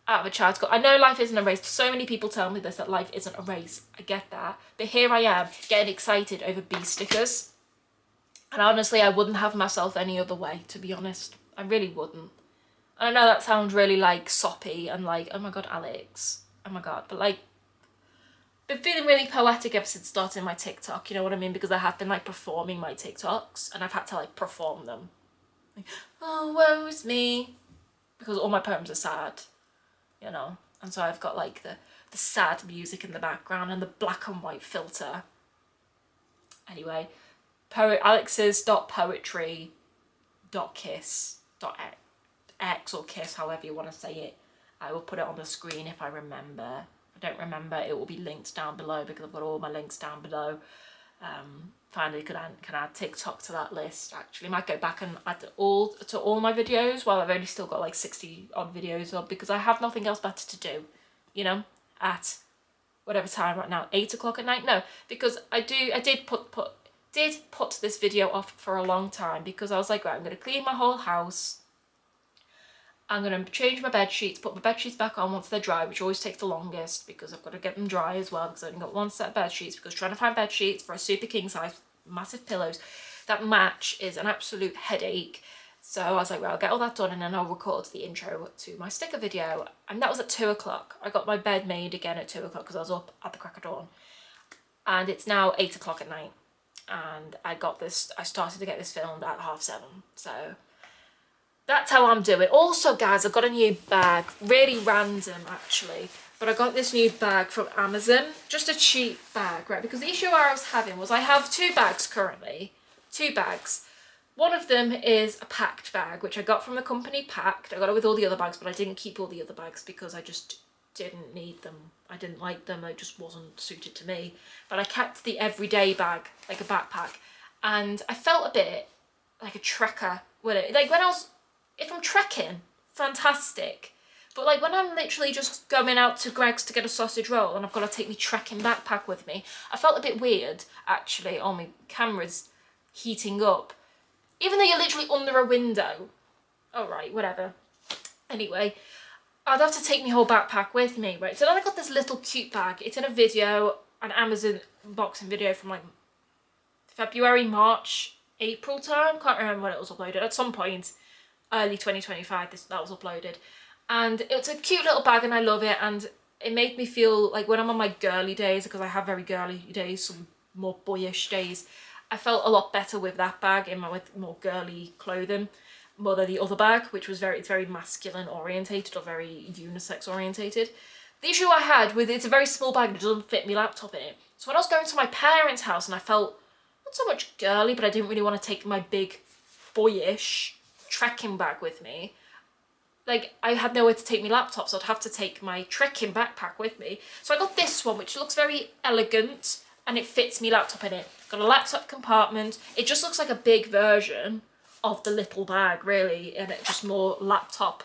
out of a child's cook. I know life isn't a race. So many people tell me this, that life isn't a race. I get that. But here I am getting excited over bee stickers. And honestly, I wouldn't have myself any other way, to be honest. I really wouldn't. And I know that sounds really like soppy and like, oh my god, Alex. Oh my god. But like, been feeling really poetic ever since starting my TikTok, you know what I mean? Because I have been like performing my TikToks, and I've had to like perform them. Like, oh, woe is me. Because all my poems are sad, you know? And so I've got like the sad music in the background and the black and white filter. Anyway, alex's.poetry.kiss.x or kiss, however you want to say it. I will put it on the screen if I remember. If I don't remember, it will be linked down below, because I've got all my links down below. Finally can add TikTok to that list. Actually, might go back and add all my videos. Well, I've only still got like 60 odd videos up, because I have nothing else better to do, you know, at whatever time right now, 8 o'clock at night. No, because I did put this video off for a long time, because I was like, right, I'm going to clean my whole house. I'm going to change my bed sheets, put my bed sheets back on once they're dry, which always takes the longest, because I've got to get them dry as well, because I've only got one set of bed sheets, because trying to find bed sheets for a super king size, massive pillows that match is an absolute headache. So I was like, well, I'll get all that done, and then I'll record the intro to my sticker video. And that was at 2 o'clock. I got my bed made again at 2 o'clock, because I was up at the crack of dawn. And it's now 8 o'clock at night. And I started to get this filmed at 7:30. So that's how I'm doing. Also, guys, I've got a new bag. Really random, actually. But I got this new bag from Amazon. Just a cheap bag, right? Because the issue I was having was I have 2 bags currently. 2 bags. One of them is a packed bag, which I got from the company Packed. I got it with all the other bags, but I didn't keep all the other bags because I just didn't need them. I didn't like them. They just wasn't suited to me. But I kept the everyday bag, like a backpack. And I felt a bit like a trekker with it. Like if I'm trekking, fantastic. But like when I'm literally just going out to Greggs to get a sausage roll and I've got to take my trekking backpack with me, I felt a bit weird, actually. Oh, my camera's heating up. Even though you're literally under a window. All right, whatever. Anyway, I'd have to take my whole backpack with me, right? So then I got this little cute bag. It's in a video, an Amazon unboxing video from like February, March, April time. Can't remember when it was uploaded. At some point, early 2025, that was uploaded. And it's a cute little bag and I love it. And it made me feel like when I'm on my girly days, because I have very girly days, some more boyish days, I felt a lot better with that bag with more girly clothing, more than the other bag, which was it's very masculine orientated or very unisex orientated. The issue I had with it's a very small bag and it doesn't fit my laptop in it. So when I was going to my parents' house and I felt not so much girly, but I didn't really want to take my big boyish trekking bag with me. Like, I had nowhere to take my laptop, so I'd have to take my trekking backpack with me. So I got this one, which looks very elegant, and it fits me laptop in it. Got a laptop compartment. It just looks like a big version of the little bag, really, and it's just more laptop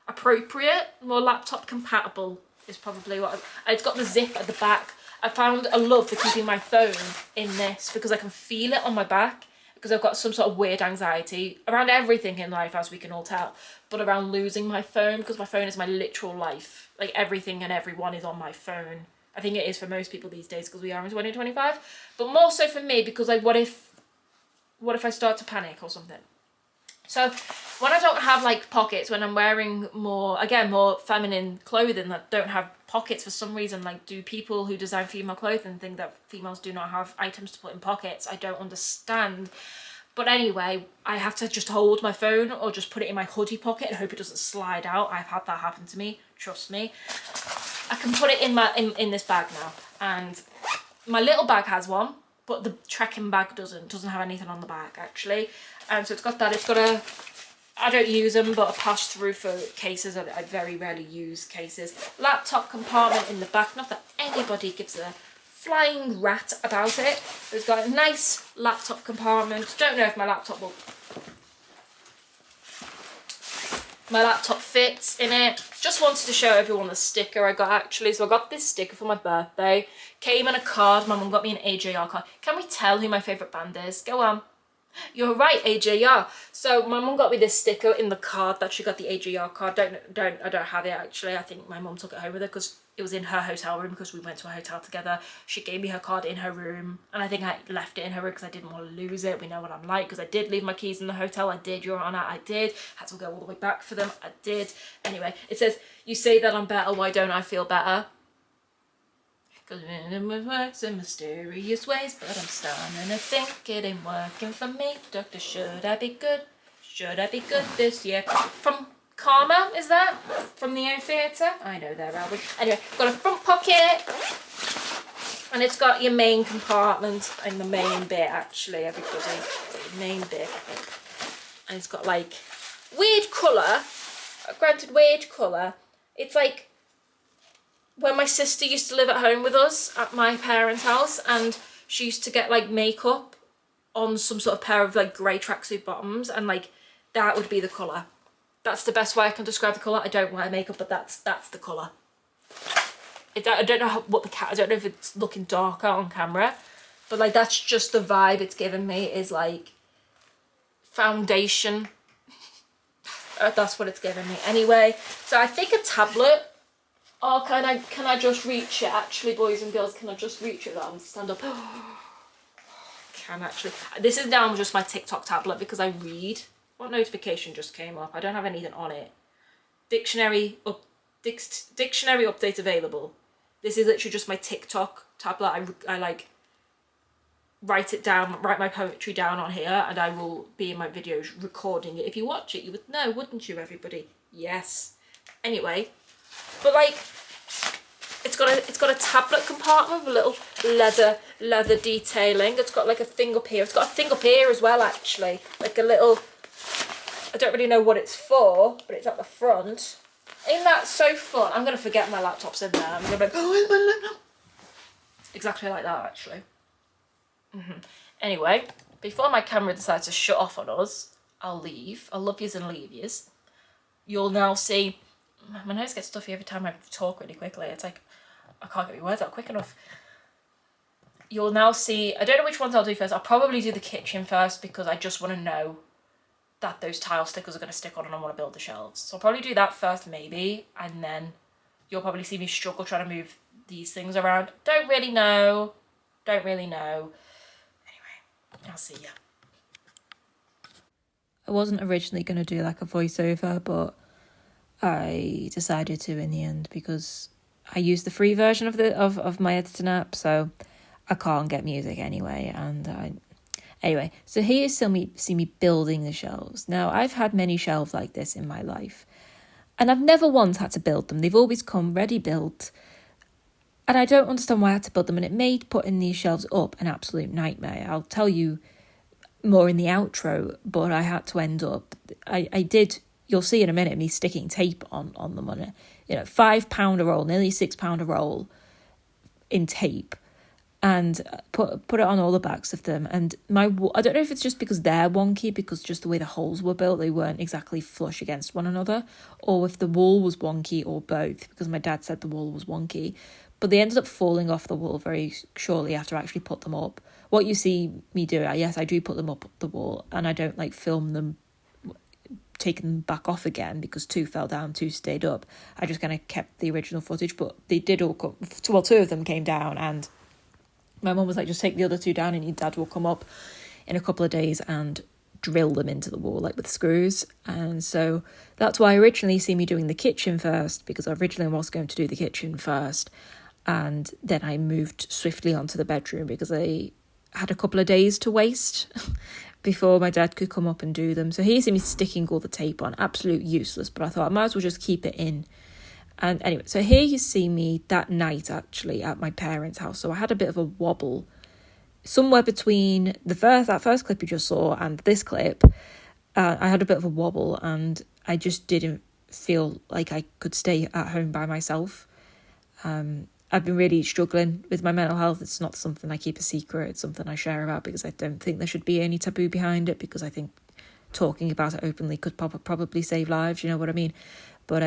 appropriate, more laptop compatible is probably what it's got the zip at the back. I found a love for keeping my phone in this because I can feel it on my back, because I've got some sort of weird anxiety around everything in life, as we can all tell, but around losing my phone, because my phone is my literal life. Like, everything and everyone is on my phone. I think it is for most people these days because we are in 2025, but more so for me because, like, what if I start to panic or something? So when I don't have like pockets, when I'm wearing more feminine clothing that don't have pockets for some reason, like, do people who design female clothing think that females do not have items to put in pockets? I don't understand. But anyway, I have to just hold my phone or just put it in my hoodie pocket and hope it doesn't slide out. I've had that happen to me, trust me. I can put it in this bag now, and my little bag has one, but the trekking bag doesn't have anything on the back, actually. So it's got that. It's got I don't use them, but a pass through for cases. I very rarely use cases. Laptop compartment in the back. Not that anybody gives a flying rat about it. It's got a nice laptop compartment. Don't know if my laptop fits in it. Just wanted to show everyone the sticker I got, actually. So I got this sticker for my birthday. Came in a card. My mum got me an AJR card. Can we tell who my favourite band is? Go on. You're right, AJR. So my mum got me this sticker in the card that she got the AJR card. I don't have it, actually. I think my mum took it home with her because it was in her hotel room, because we went to a hotel together. She gave me her card in her room, and I think I left it in her room because I didn't want to lose it. We know what I'm like, because I did leave my keys in the hotel. I did, Your Honour, I did. Had to go all the way back for them. I did. Anyway, it says, "You say that I'm better, why don't I feel better? Cause it works in mysterious ways, but I'm starting to think it ain't working for me. Doctor, should I be good? Should I be good this year?" From Karma, is that? From the O Theatre? I know their album. Anyway, got a front pocket, and it's got your main compartment in the main bit, actually, everybody. The main bit. And it's got, like, weird colour. Granted, weird colour. It's like when my sister used to live at home with us at my parents' house, and she used to get, like, makeup on some sort of pair of, like, grey tracksuit bottoms, and, like, that would be the colour. That's the best way I can describe the colour. I don't wear makeup, but that's the colour. I don't know I don't know if it's looking darker on camera, but, like, that's just the vibe it's given me, is, like, foundation. That's what it's given me. Anyway, so I think a tablet. Oh, can I just reach it? Actually, boys and girls, can I just reach it? I'll stand up. Can actually. This is now just my TikTok tablet because I read. What notification just came up? I don't have anything on it. Dictionary update available. This is literally just my TikTok tablet. I like write it down, write my poetry down on here, and I will be in my videos recording it. If you watch it, you would know, wouldn't you, everybody? Yes. Anyway, but, like, it's got a tablet compartment with a little leather detailing. It's got, like, a thing up here. It's got a thing up here as well, actually, like a little. I don't really know what it's for, but it's at the front. Ain't that so fun? I'm gonna forget my laptop's in there. I'm gonna be like, oh, where's my laptop? Exactly like that, actually. Anyway, before my camera decides to shut off on us, I'll leave. I'll love yous and leave yous. You'll now see. My nose gets stuffy every time I talk really quickly. It's like I can't get my words out quick enough. You'll now see. I don't know which ones I'll do first. I'll probably do the kitchen first because I just want to know that those tile stickers are going to stick on and I want to build the shelves. So I'll probably do that first, maybe, and then you'll probably see me struggle trying to move these things around. Don't really know. Anyway, I'll see ya. I wasn't originally going to do like a voiceover, but I decided to in the end because I use the free version of my editing app, so I can't get music anyway, and Anyway, so here you see me building the shelves. Now, I've had many shelves like this in my life, and I've never once had to build them. They've always come ready built, and I don't understand why I had to build them, and it made putting these shelves up an absolute nightmare. I'll tell you more in the outro, but I had to end up, I did, you'll see in a minute, me sticking tape on them on £5 a roll, nearly £6 a roll in tape. and put it on all the backs of them. And I don't know if it's just because they're wonky, because just the way the holes were built, they weren't exactly flush against one another, or if the wall was wonky, or both, because my dad said the wall was wonky. But they ended up falling off the wall very shortly after I actually put them up. What you see me do, yes, I do put them up the wall, and I don't like film them taking them back off again, because 2 fell down, 2 stayed up. I just kind of kept the original footage, but they did all come, well, 2 of them came down, and my mum was like, just take the other 2 down and your dad will come up in a couple of days and drill them into the wall, like with screws. And so that's why originally you see me doing the kitchen first, because I originally was going to do the kitchen first, and then I moved swiftly onto the bedroom because I had a couple of days to waste before my dad could come up and do them. So here you see me sticking all the tape on, absolute useless, but I thought I might as well just keep it in. And anyway, so here you see me that night actually at my parents' house. So I had a bit of a wobble somewhere between that first clip you just saw and this clip. I had a bit of a wobble, and I just didn't feel like I could stay at home by myself. I've been really struggling with my mental health. It's not something I keep a secret. It's something I share about because I don't think there should be any taboo behind it, because I think talking about it openly could probably save lives, you know what I mean? But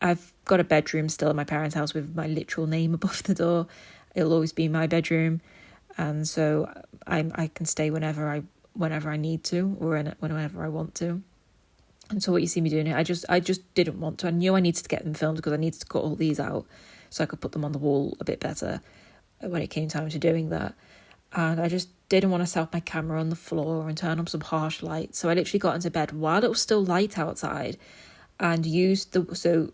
I've got a bedroom still at my parents' house with my literal name above the door. It'll always be my bedroom, and so I can stay whenever I need to, or whenever I want to. And so what you see me doing here, I just didn't want to. I knew I needed to get them filmed because I needed to cut all these out so I could put them on the wall a bit better when it came time to doing that. And I just didn't want to set up my camera on the floor and turn on some harsh light. So I literally got into bed while it was still light outside, and so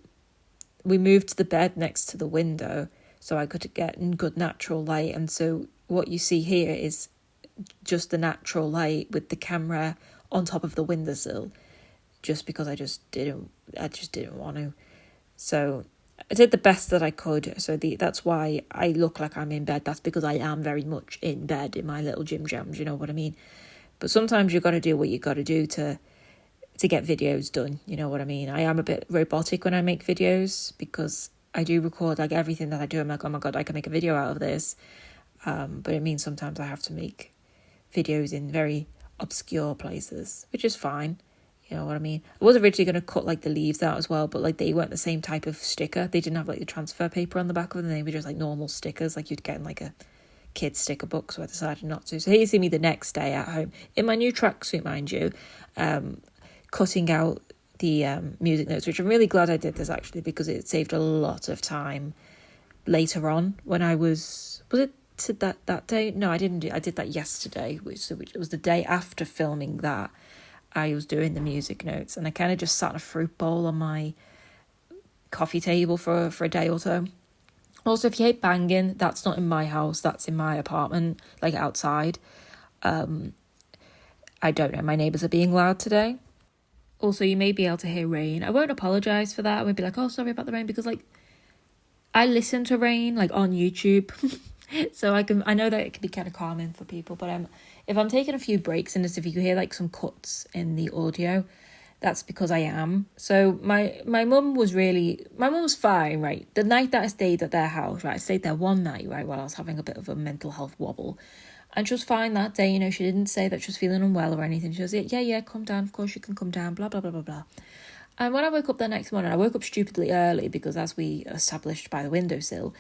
we moved the bed next to the window so I could get good natural light. And so what you see here is just the natural light with the camera on top of the windowsill, just because I just didn't want to. So I did the best that I could. So that's why I look like I'm in bed. That's because I am very much in bed in my little gym jams, you know what I mean? But sometimes you've got to do what you got to do to get videos done, you know what I mean? I am a bit robotic when I make videos, because I do record like everything that I do. I'm like, oh my God, I can make a video out of this. But it means sometimes I have to make videos in very obscure places, which is fine. You know what I mean? I was originally going to cut like the leaves out as well, but like they weren't the same type of sticker. They didn't have like the transfer paper on the back of them. They were just like normal stickers like you'd get in like a kid's sticker book. So I decided not to. So here you see me the next day at home in my new tracksuit, mind you, cutting out the music notes, which I'm really glad I did this actually, because it saved a lot of time later on when I was it to that day? No, I didn't. I did that yesterday, which was the day after filming that. I was doing the music notes, and I kind of just sat in a fruit bowl on my coffee table for a day or so. Also, if you hate banging, that's not in my house, that's in my apartment, like outside. I don't know, my neighbours are being loud today. Also, you may be able to hear rain. I won't apologise for that. I won't be like, oh, sorry about the rain, because like I listen to rain like on YouTube. So I know that it can be kind of calming for people, but if I'm taking a few breaks in this, if you hear like some cuts in the audio, that's because I am. So my mum was fine, right? The night that I stayed at their house, right? I stayed there one night, right, while I was having a bit of a mental health wobble. And she was fine that day, you know, she didn't say that she was feeling unwell or anything. She was like, yeah, come down, of course you can come down, blah, blah, blah, blah, blah. And when I woke up the next morning, I woke up stupidly early because, as we established by the windowsill,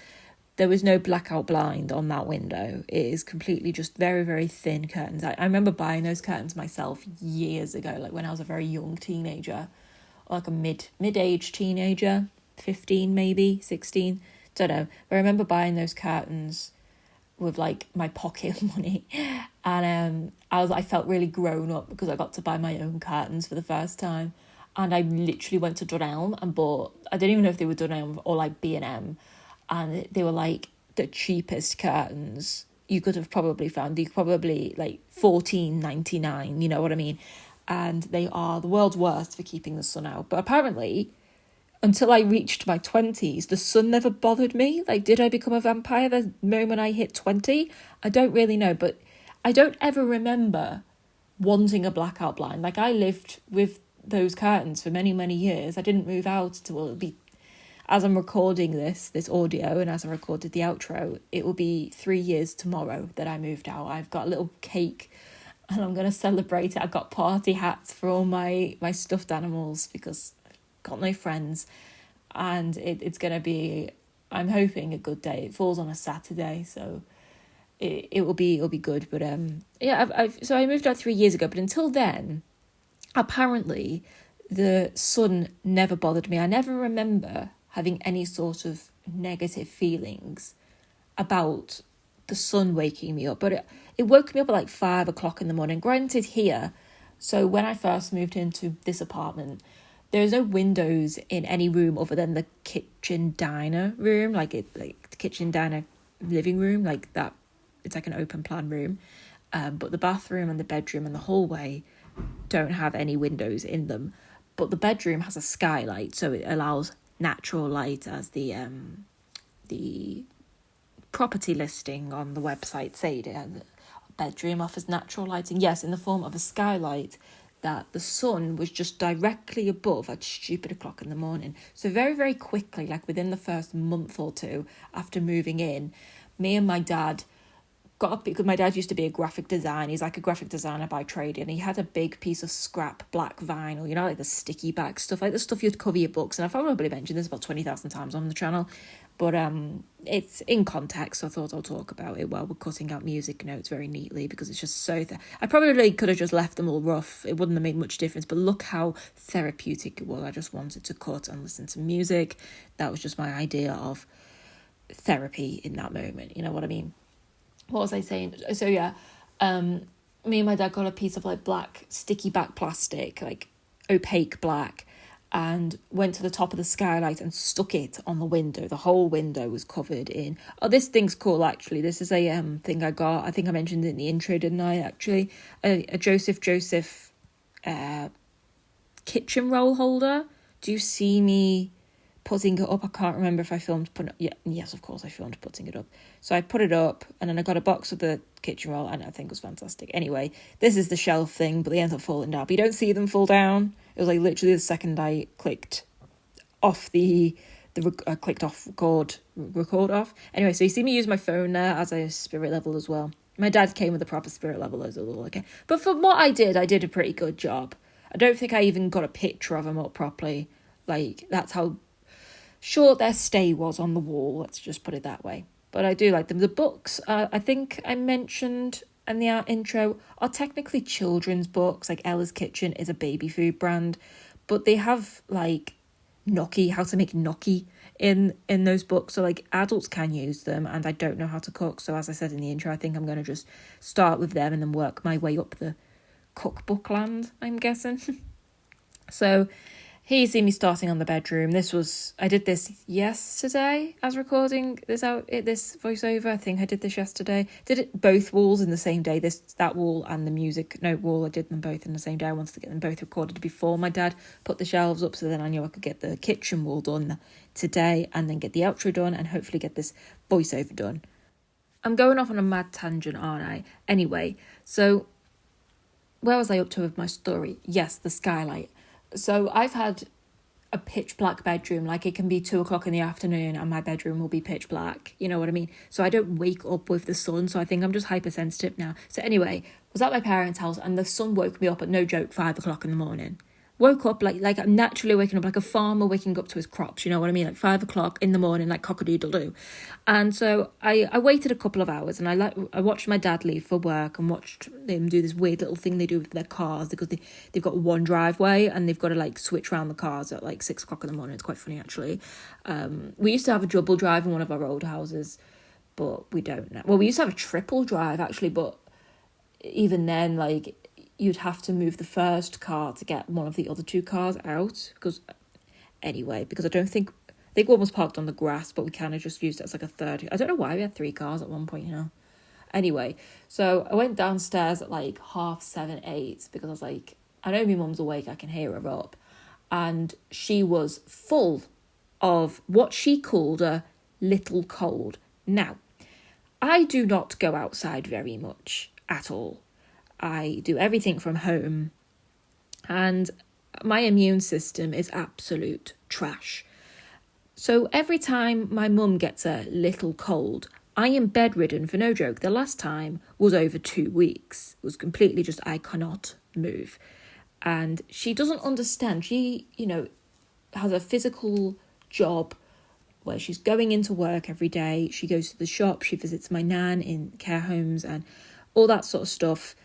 there was no blackout blind on that window. It is completely just very, very thin curtains. I remember buying those curtains myself years ago, like when I was a very young teenager, or like a mid-aged teenager, 15 maybe, 16, don't know. But I remember buying those curtains with like my pocket money, and I felt really grown up because I got to buy my own curtains for the first time. And I literally went to Dunelm and bought, I don't even know if they were Dunelm or like B&M, and they were like the cheapest curtains you could have probably found. They probably like $14.99, you know what I mean? And they are the world's worst for keeping the sun out. But apparently, until I reached my 20s, the sun never bothered me. Like, did I become a vampire the moment I hit 20? I don't really know, but I don't ever remember wanting a blackout blind. Like, I lived with those curtains for many, many years. I didn't move out until as I'm recording this audio and as I recorded the outro, it will be 3 years tomorrow that I moved out. I've got a little cake and I'm going to celebrate it. I've got party hats for all my stuffed animals because I've got no friends. And it's going to be, I'm hoping, a good day. It falls on a Saturday, so it'll be good. But so I moved out 3 years ago, but until then, apparently the sun never bothered me. I never remember having any sort of negative feelings about the sun waking me up, but it woke me up at like 5 o'clock in the morning. Granted, here, so when I first moved into this apartment, there's no windows in any room other than the kitchen diner room, like the kitchen diner living room, like that. It's like an open plan room, but the bathroom and the bedroom and the hallway don't have any windows in them. But the bedroom has a skylight, so it allows natural light, as the property listing on the website said. The bedroom offers natural lighting, yes, in the form of a skylight that the sun was just directly above at stupid o'clock in the morning. So very, very quickly, like within the first month or two after moving in, me and my dad got up, because my dad used to be a graphic designer. He's like a graphic designer by trade, and he had a big piece of scrap black vinyl, like the sticky back stuff, like the stuff you'd cover your books. And I've probably mentioned this about 20,000 times on the channel, but it's in context, so I thought I'll talk about it while we're cutting out music notes very neatly, because it's just so I probably could have just left them all rough. It wouldn't have made much difference, but look how therapeutic it was. I just wanted to cut and listen to music. That was just my idea of therapy in that moment, you know what I mean? What was I saying? So yeah, me and my dad got a piece of like black sticky back plastic, like opaque black, and went to the top of the skylight and stuck it on the window. The whole window was covered in. Oh, this thing's cool, actually. This is a thing I got. I think I mentioned it in the intro, didn't I? Actually, a Joseph kitchen roll holder. Do you see me putting it up? I can't remember if I filmed putting it. Yeah, yes, of course I filmed putting it up. So I put it up, and then I got a box of the kitchen roll, and I think it was fantastic. Anyway, this is the shelf thing, but they end up falling down. But you don't see them fall down. It was like literally the second I clicked off clicked off record off. Anyway, so you see me use my phone there as a spirit level as well. My dad came with a proper spirit level as well, okay. But for what I did a pretty good job. I don't think I even got a picture of them up properly. Like, that's how short their stay was on the wall, let's just put it that way. But I do like them. The books, I think I mentioned in the intro, are technically children's books. Like Ella's Kitchen is a baby food brand, but they have like gnocchi, how to make gnocchi in those books, so like adults can use them. And I don't know how to cook, so as I said in the intro, I think I'm going to just start with them and then work my way up the cookbook land, I'm guessing. So here you see me starting on the bedroom. I did this yesterday as recording this voiceover. I think I did this yesterday. Did it both walls in the same day. That wall and the music note wall, I did them both in the same day. I wanted to get them both recorded before my dad put the shelves up, so then I knew I could get the kitchen wall done today and then get the outro done and hopefully get this voiceover done. I'm going off on a mad tangent, aren't I? Anyway, so where was I up to with my story? Yes, the skylight. So I've had a pitch black bedroom, like it can be 2 o'clock in the afternoon and my bedroom will be pitch black, you know what I mean? So I don't wake up with the sun, so I think I'm just hypersensitive now. So anyway, I was at my parents' house and the sun woke me up at, no joke, 5 o'clock in the morning. Woke up like I'm naturally waking up like a farmer waking up to his crops, you know what I mean? Like 5 o'clock in the morning, like cock-a-doodle-doo. And so I waited a couple of hours and I watched my dad leave for work and watched them do this weird little thing they do with their cars, because they've got one driveway and they've got to like switch around the cars at like 6 o'clock in the morning. It's quite funny, actually. We used to have a double drive in one of our old houses, but we don't now. Well, we used to have a triple drive actually, but even then, like, you'd have to move the first car to get one of the other 2 cars out, because I think one was parked on the grass, but we kind of just used it as like a third. I don't know why we had 3 cars at one point, you know. Anyway, so I went downstairs at like 7:30, 8, because I was like, I know my mum's awake, I can hear her up. And she was full of what she called a little cold. Now, I do not go outside very much at all. I do everything from home, and my immune system is absolute trash. So every time my mum gets a little cold, I am bedridden for no joke. The last time was over 2 weeks. It was completely just, I cannot move. And she doesn't understand. She, has a physical job where she's going into work every day. She goes to the shop. She visits my nan in care homes and all that sort of stuff.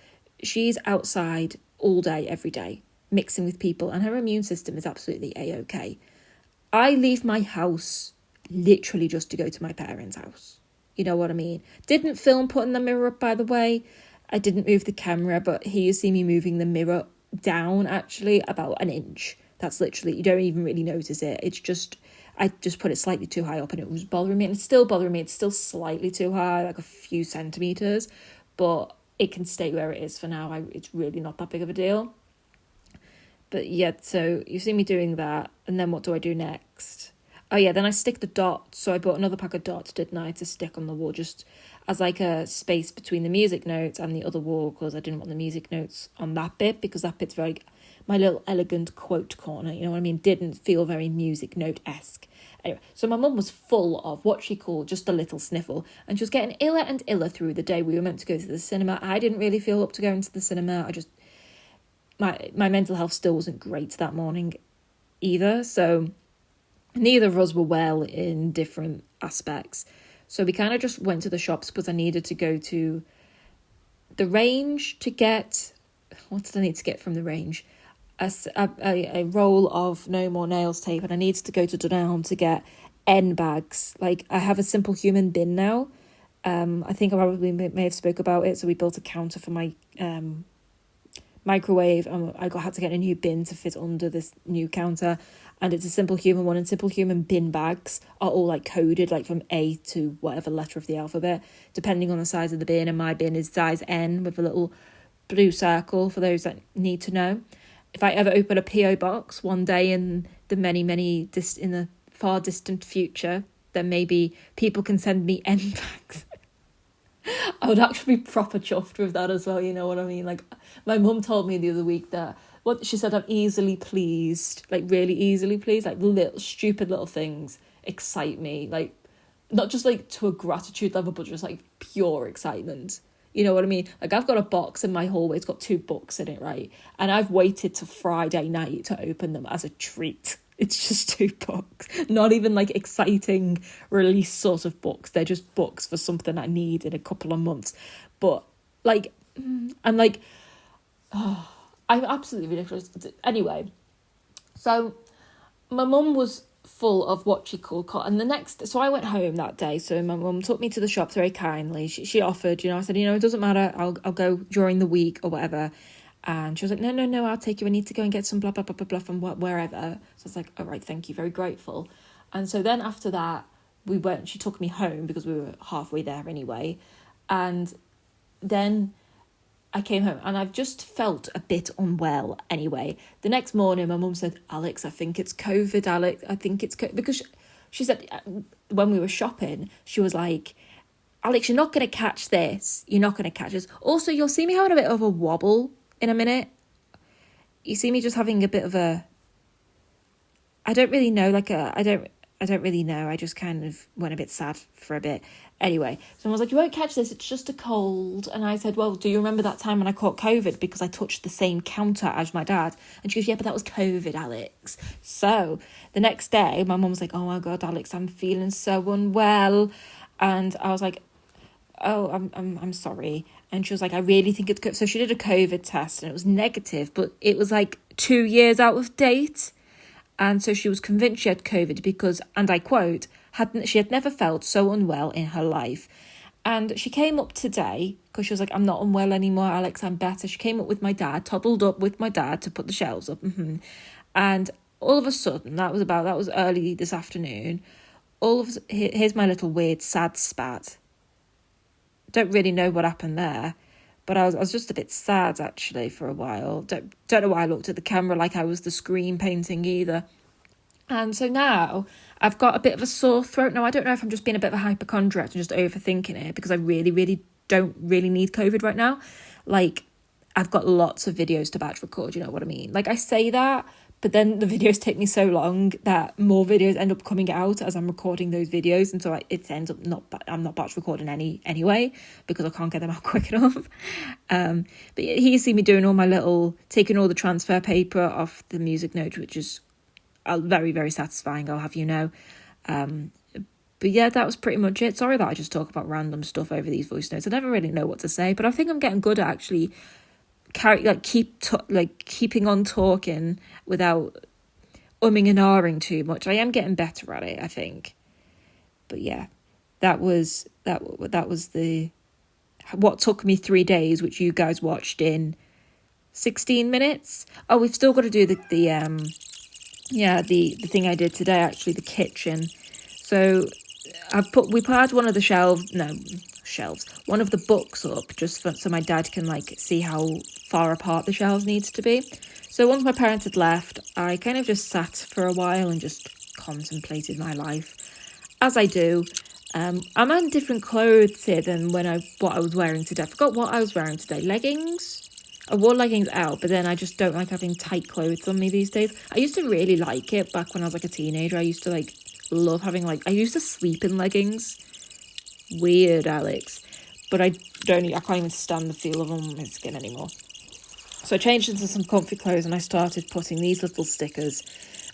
She's outside all day, every day, mixing with people. And her immune system is absolutely A-OK. I leave my house literally just to go to my parents' house. You know what I mean? Didn't film putting the mirror up, by the way. I didn't move the camera, but here you see me moving the mirror down, actually, about an inch. That's literally, you don't even really notice it. It's just, I just put it slightly too high up and it was bothering me. And it's still bothering me. It's still slightly too high, like a few centimetres. But it can stay where it is for now. It's really not that big of a deal. But yeah, so you see me doing that, and then what do I do next? Oh yeah, then I stick the dots. So I bought another pack of dots, didn't I, to stick on the wall, just as like a space between the music notes and the other wall, because I didn't want the music notes on that bit, because that bit's very, my little elegant quote corner, you know what I mean, didn't feel very music note-esque. Anyway, so my mum was full of what she called just a little sniffle, and she was getting iller and iller through the day. We were meant to go to the cinema. I didn't really feel up to going to the cinema. My mental health still wasn't great that morning either, so neither of us were well in different aspects. So we kind of just went to the shops because I needed to go to the range to get, what did I need to get from the range? A roll of No More Nails tape, and I needed to go to Dunelm to get N bags. Like, I have a Simple Human bin now. I think I probably may have spoke about it. So we built a counter for my microwave, and I had to get a new bin to fit under this new counter, and it's a Simple Human one, and Simple Human bin bags are all like coded like from A to whatever letter of the alphabet depending on the size of the bin, and my bin is size N with a little blue circle for those that need to know. If I ever open a PO box one day in the in the far distant future, then maybe people can send me N bags. I would actually be proper chuffed with that as well, you know what I mean? Like, my mum told me the other week that, she said, I'm easily pleased, like really easily pleased, like little stupid little things excite me, like not just like to a gratitude level, but just like pure excitement. You know what I mean? Like, I've got a box in my hallway, it's got 2 books in it, right? And I've waited to Friday night to open them as a treat. It's just 2 books, not even like exciting release sort of books. They're just books for something I need in a couple of months. But like, I'm like, oh, I'm absolutely ridiculous. Anyway, so my mum was full of what she called, and so I went home that day. So my mum took me to the shops very kindly. She offered, I said, it doesn't matter. I'll go during the week or whatever. And she was like, no, I'll take you. I need to go and get some blah, blah, blah, blah, blah from wherever. So I was like, all right, thank you. Very grateful. And so then after that, she took me home because we were halfway there anyway. And then I came home and I've just felt a bit unwell anyway. The next morning, my mum said, Alex, I think it's COVID, Alex. I think it's COVID. Because she said when we were shopping, she was like, Alex, you're not going to catch this. You're not going to catch this. Also, you'll see me having a bit of a wobble in a minute. You see me just having a bit of a, I don't really know, I don't really know. I just kind of went a bit sad for a bit. Anyway, so I was like, you won't catch this, it's just a cold. And I said, well, do you remember that time when I caught COVID because I touched the same counter as my dad? And she goes, yeah, but that was COVID, Alex. So the next day, my mum was like, oh my God, Alex, I'm feeling so unwell. And I was like, oh, I'm sorry. And she was like, I really think it's good. So she did a COVID test and it was negative, but it was like 2 years out of date. And so she was convinced she had COVID because, and I quote, she had never felt so unwell in her life. And she came up today because she was like, I'm not unwell anymore, Alex, I'm better. She came up with my dad, toddled up with my dad to put the shelves up. And all of a sudden, that was early this afternoon. Here's my little weird sad spat. Don't really know what happened there, but I was just a bit sad actually for a while. Don't know why I looked at the camera like I was the screen painting either. And so now I've got a bit of a sore throat. Now I don't know if I'm just being a bit of a hypochondriac and just overthinking it because I really, really don't really need COVID right now. Like, I've got lots of videos to batch record, you know what I mean? Like, I say that, but then the videos take me so long that more videos end up coming out as I'm recording those videos, and so it ends up I'm not batch recording anyway because I can't get them out quick enough. But here you see me doing taking all the transfer paper off the music note, which is very, very satisfying, I'll have you know. But yeah, that was pretty much it. Sorry that I just talk about random stuff over these voice notes. I never really know what to say, but I think I'm getting good at actually keeping on talking without umming and ahhing too much. I am getting better at it, I think. But yeah, that was what took me 3 days, which you guys watched in 16 minutes. Oh, we've still got to do the thing I did today, actually, the kitchen. So we had one of the one of the books up just so my dad can see how far apart the shelves needs to be. So once my parents had left, I kind of just sat for a while and just contemplated my life, as I do. I'm in different clothes here than what I was wearing today. I forgot what I was wearing today. Leggings? I wore leggings out, but then I just don't like having tight clothes on me these days. I used to really like it back when I was a teenager. I used to love having I used to sleep in leggings. Weird, Alex. But I can't even stand the feel of them on my skin anymore. So I changed into some comfy clothes and I started putting these little stickers,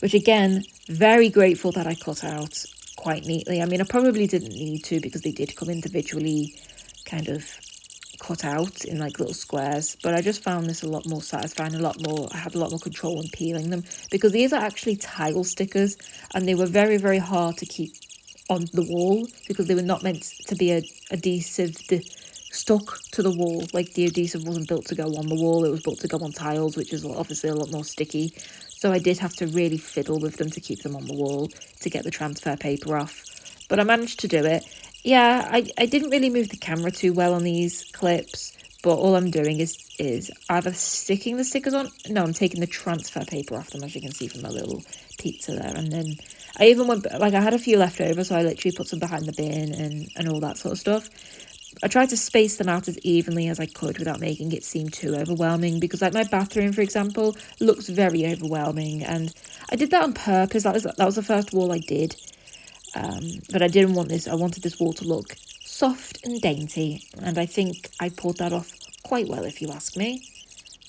which again, very grateful that I cut out quite neatly. I mean, I probably didn't need to because they did come individually kind of cut out in little squares, but I just found this a lot more satisfying, I had a lot more control in peeling them, because these are actually tile stickers and they were very, very hard to keep on the wall because they were not meant to be adhesive stuck to the wall. The adhesive wasn't built to go on the wall, it was built to go on tiles, which is obviously a lot more sticky. So I did have to really fiddle with them to keep them on the wall to get the transfer paper off, but I managed to do it. Yeah, I didn't really move the camera too well on these clips, but all I'm doing is either sticking the stickers on. No, I'm taking the transfer paper off them, as you can see from my little pizza there. And then I even went, I had a few left over, so I literally put some behind the bin and all that sort of stuff. I tried to space them out as evenly as I could without making it seem too overwhelming, because my bathroom, for example, looks very overwhelming, and I did that on purpose. That was the first wall I did. But I didn't want this. I wanted this wall to look soft and dainty, and I think I pulled that off quite well, if you ask me.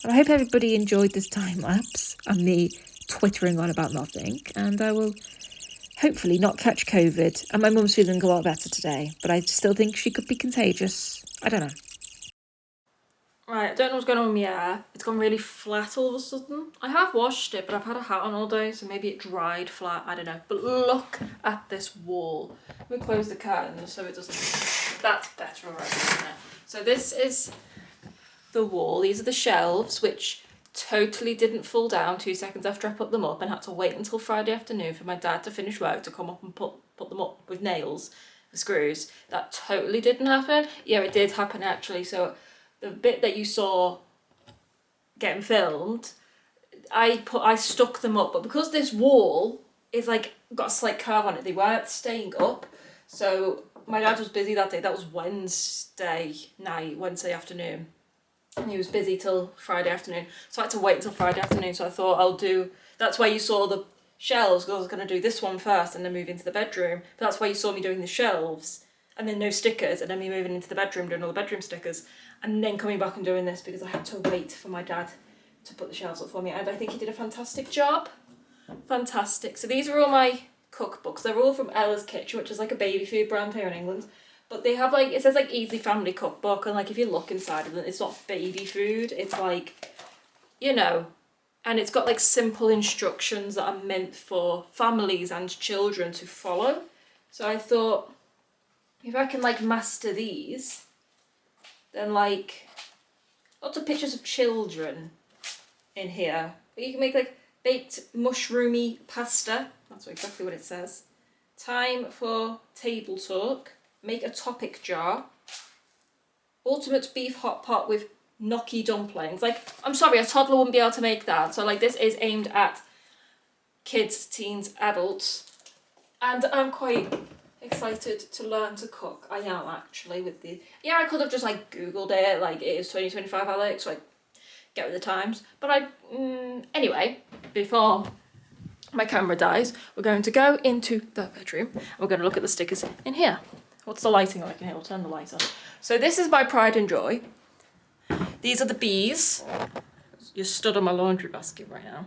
And I hope everybody enjoyed this time lapse and me twittering on about nothing, and I will hopefully not catch COVID. And my mum's feeling a lot better today, but I still think she could be contagious. I don't know. Right, I don't know what's going on with my hair. It's gone really flat all of a sudden. I have washed it, but I've had a hat on all day, so maybe it dried flat, I don't know. But look at this wall. Let me close the curtain so it doesn't... That's better already, isn't it? So this is the wall. These are the shelves, which totally didn't fall down 2 seconds after I put them up, and had to wait until Friday afternoon for my dad to finish work to come up and put them up with nails, the screws. That totally didn't happen. Yeah, it did happen actually. So the bit that you saw getting filmed, I stuck them up, but because this wall is got a slight curve on it, they weren't staying up. So my dad was busy that day. That was Wednesday afternoon, and he was busy till Friday afternoon. So I had to wait until Friday afternoon. So I thought that's why you saw the shelves, because I was going to do this one first and then move into the bedroom. But that's why you saw me doing the shelves and then no stickers, and then me moving into the bedroom doing all the bedroom stickers, and then coming back and doing this because I had to wait for my dad to put the shelves up for me, and I think he did a fantastic job. Fantastic. So these are all my cookbooks. They're all from Ella's Kitchen, which is a baby food brand here in England. But they have it says Easy Family Cookbook, and if you look inside of it, it's not baby food. It's and it's got simple instructions that are meant for families and children to follow. So I thought, if I can master these, then lots of pictures of children in here. You can make baked mushroomy pasta. That's exactly what it says. Time for table talk. Make a topic jar. Ultimate beef hot pot with gnocchi dumplings. I'm sorry, a toddler wouldn't be able to make that. So this is aimed at kids, teens, adults. And I'm quite excited to learn to cook. I am actually with the... Yeah, I could have just Googled it, it is 2025 Alex, get with the times. But anyway, before my camera dies, we're going to go into the bedroom and we're going to look at the stickers in here. What's the lighting like in here? We'll turn the light on. So this is my pride and joy. These are the bees. You're stood on my laundry basket right now.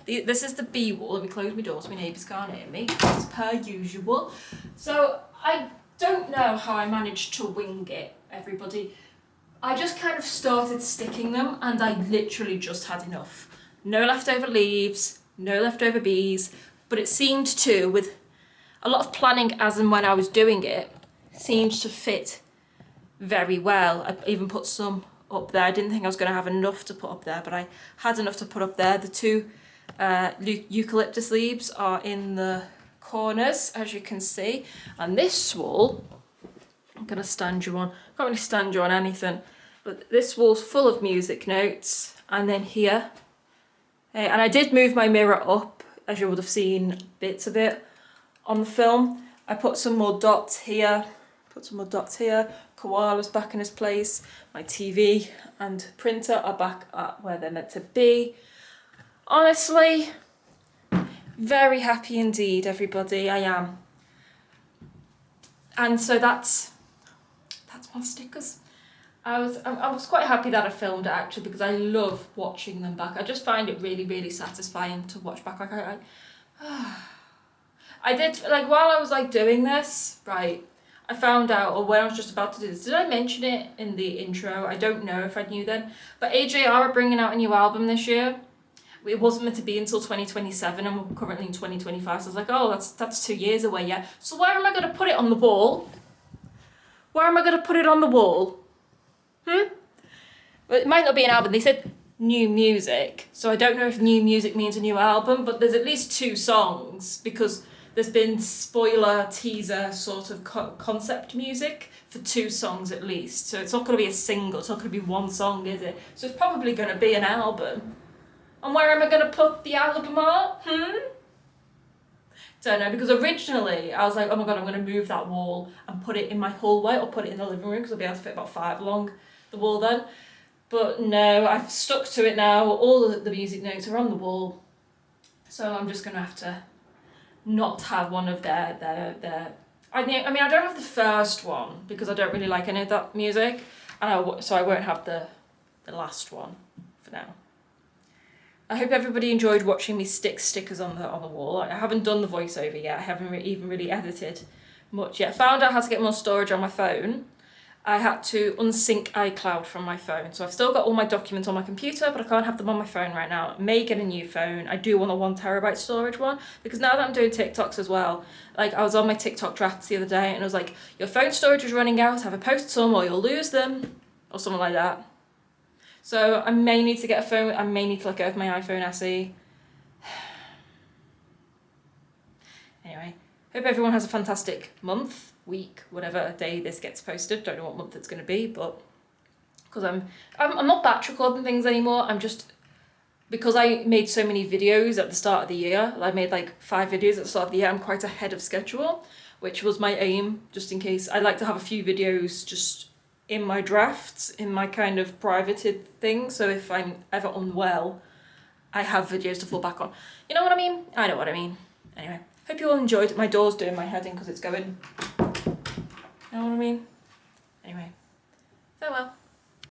This is the bee wall. Let me close my door so my neighbours can't hear me, as per usual. So I don't know how I managed to wing it, everybody. I just kind of started sticking them and I literally just had enough. No leftover leaves, no leftover bees, but it seemed to, with a lot of planning as and when I was doing it, seemed to fit very well. I even put some up there. I didn't think I was going to have enough to put up there, but I had enough to put up there. The two eucalyptus leaves are in the corners, as you can see. And this wall, I'm going to stand you on. Can't really stand you on anything, but this wall's full of music notes. And then here, and I did move my mirror up, as you would have seen bits of it on the film. I put some more dots here, Koala's back in his place. My TV and printer are back at where they're meant to be. Honestly, very happy indeed, everybody, I am. And so that's my stickers. I was quite happy that I filmed it actually, because I love watching them back. I just find it really, really satisfying to watch back. Like I did, like, while I was like doing this, right, I found out, or when I was just about to do this, did I mention it in the intro? I don't know if I knew then, but AJR are bringing out a new album this year. It wasn't meant to be until 2027 and we're currently in 2025, so I was like, oh, that's 2 years away, yeah. So where am I going to put it on the wall? Where am I going to put it on the wall? Well, it might not be an album. They said new music, so I don't know if new music means a new album, but there's at least 2 songs, because there's been spoiler, teaser sort of concept music for 2 songs at least. So it's not going to be a single, it's not going to be 1 song, is it? So it's probably going to be an album. And where am I going to put the album art? Don't know, because originally I was like, oh my god, I'm going to move that wall and put it in my hallway or put it in the living room, because I'll be able to fit about 5 along the wall then. But no, I've stuck to it now. All of the music notes are on the wall. So I'm just going to have to not have one of their I mean, I don't have the first one because I don't really like any of that music, and so I won't have the last one for now. I hope everybody enjoyed watching me stick stickers on the wall. I haven't done the voiceover yet. I haven't even really edited much yet. Found out how to get more storage on my phone. I had to unsync iCloud from my phone. So I've still got all my documents on my computer, but I can't have them on my phone right now. I may get a new phone. I do want a 1 terabyte storage one, because now that I'm doing TikToks as well, like I was on my TikTok drafts the other day and it was like, your phone storage is running out, have a post some or you'll lose them, or something like that. So I may need to get a phone. I may need to let go of my iPhone SE. Anyway, hope everyone has a fantastic month, week, whatever day this gets posted. Don't know what month it's going to be, but because I'm not batch recording things anymore. I'm just, because I made so many videos at the start of the year. I made like 5 videos at the start of the year. I'm quite ahead of schedule, which was my aim, just in case. I like to have a few videos just in my drafts, in my kind of privated thing, so if I'm ever unwell, I have videos to fall back on. You know what I mean? I know what I mean. Anyway, hope you all enjoyed it. My door's doing my head in because it's going. You know what I mean? Anyway, farewell.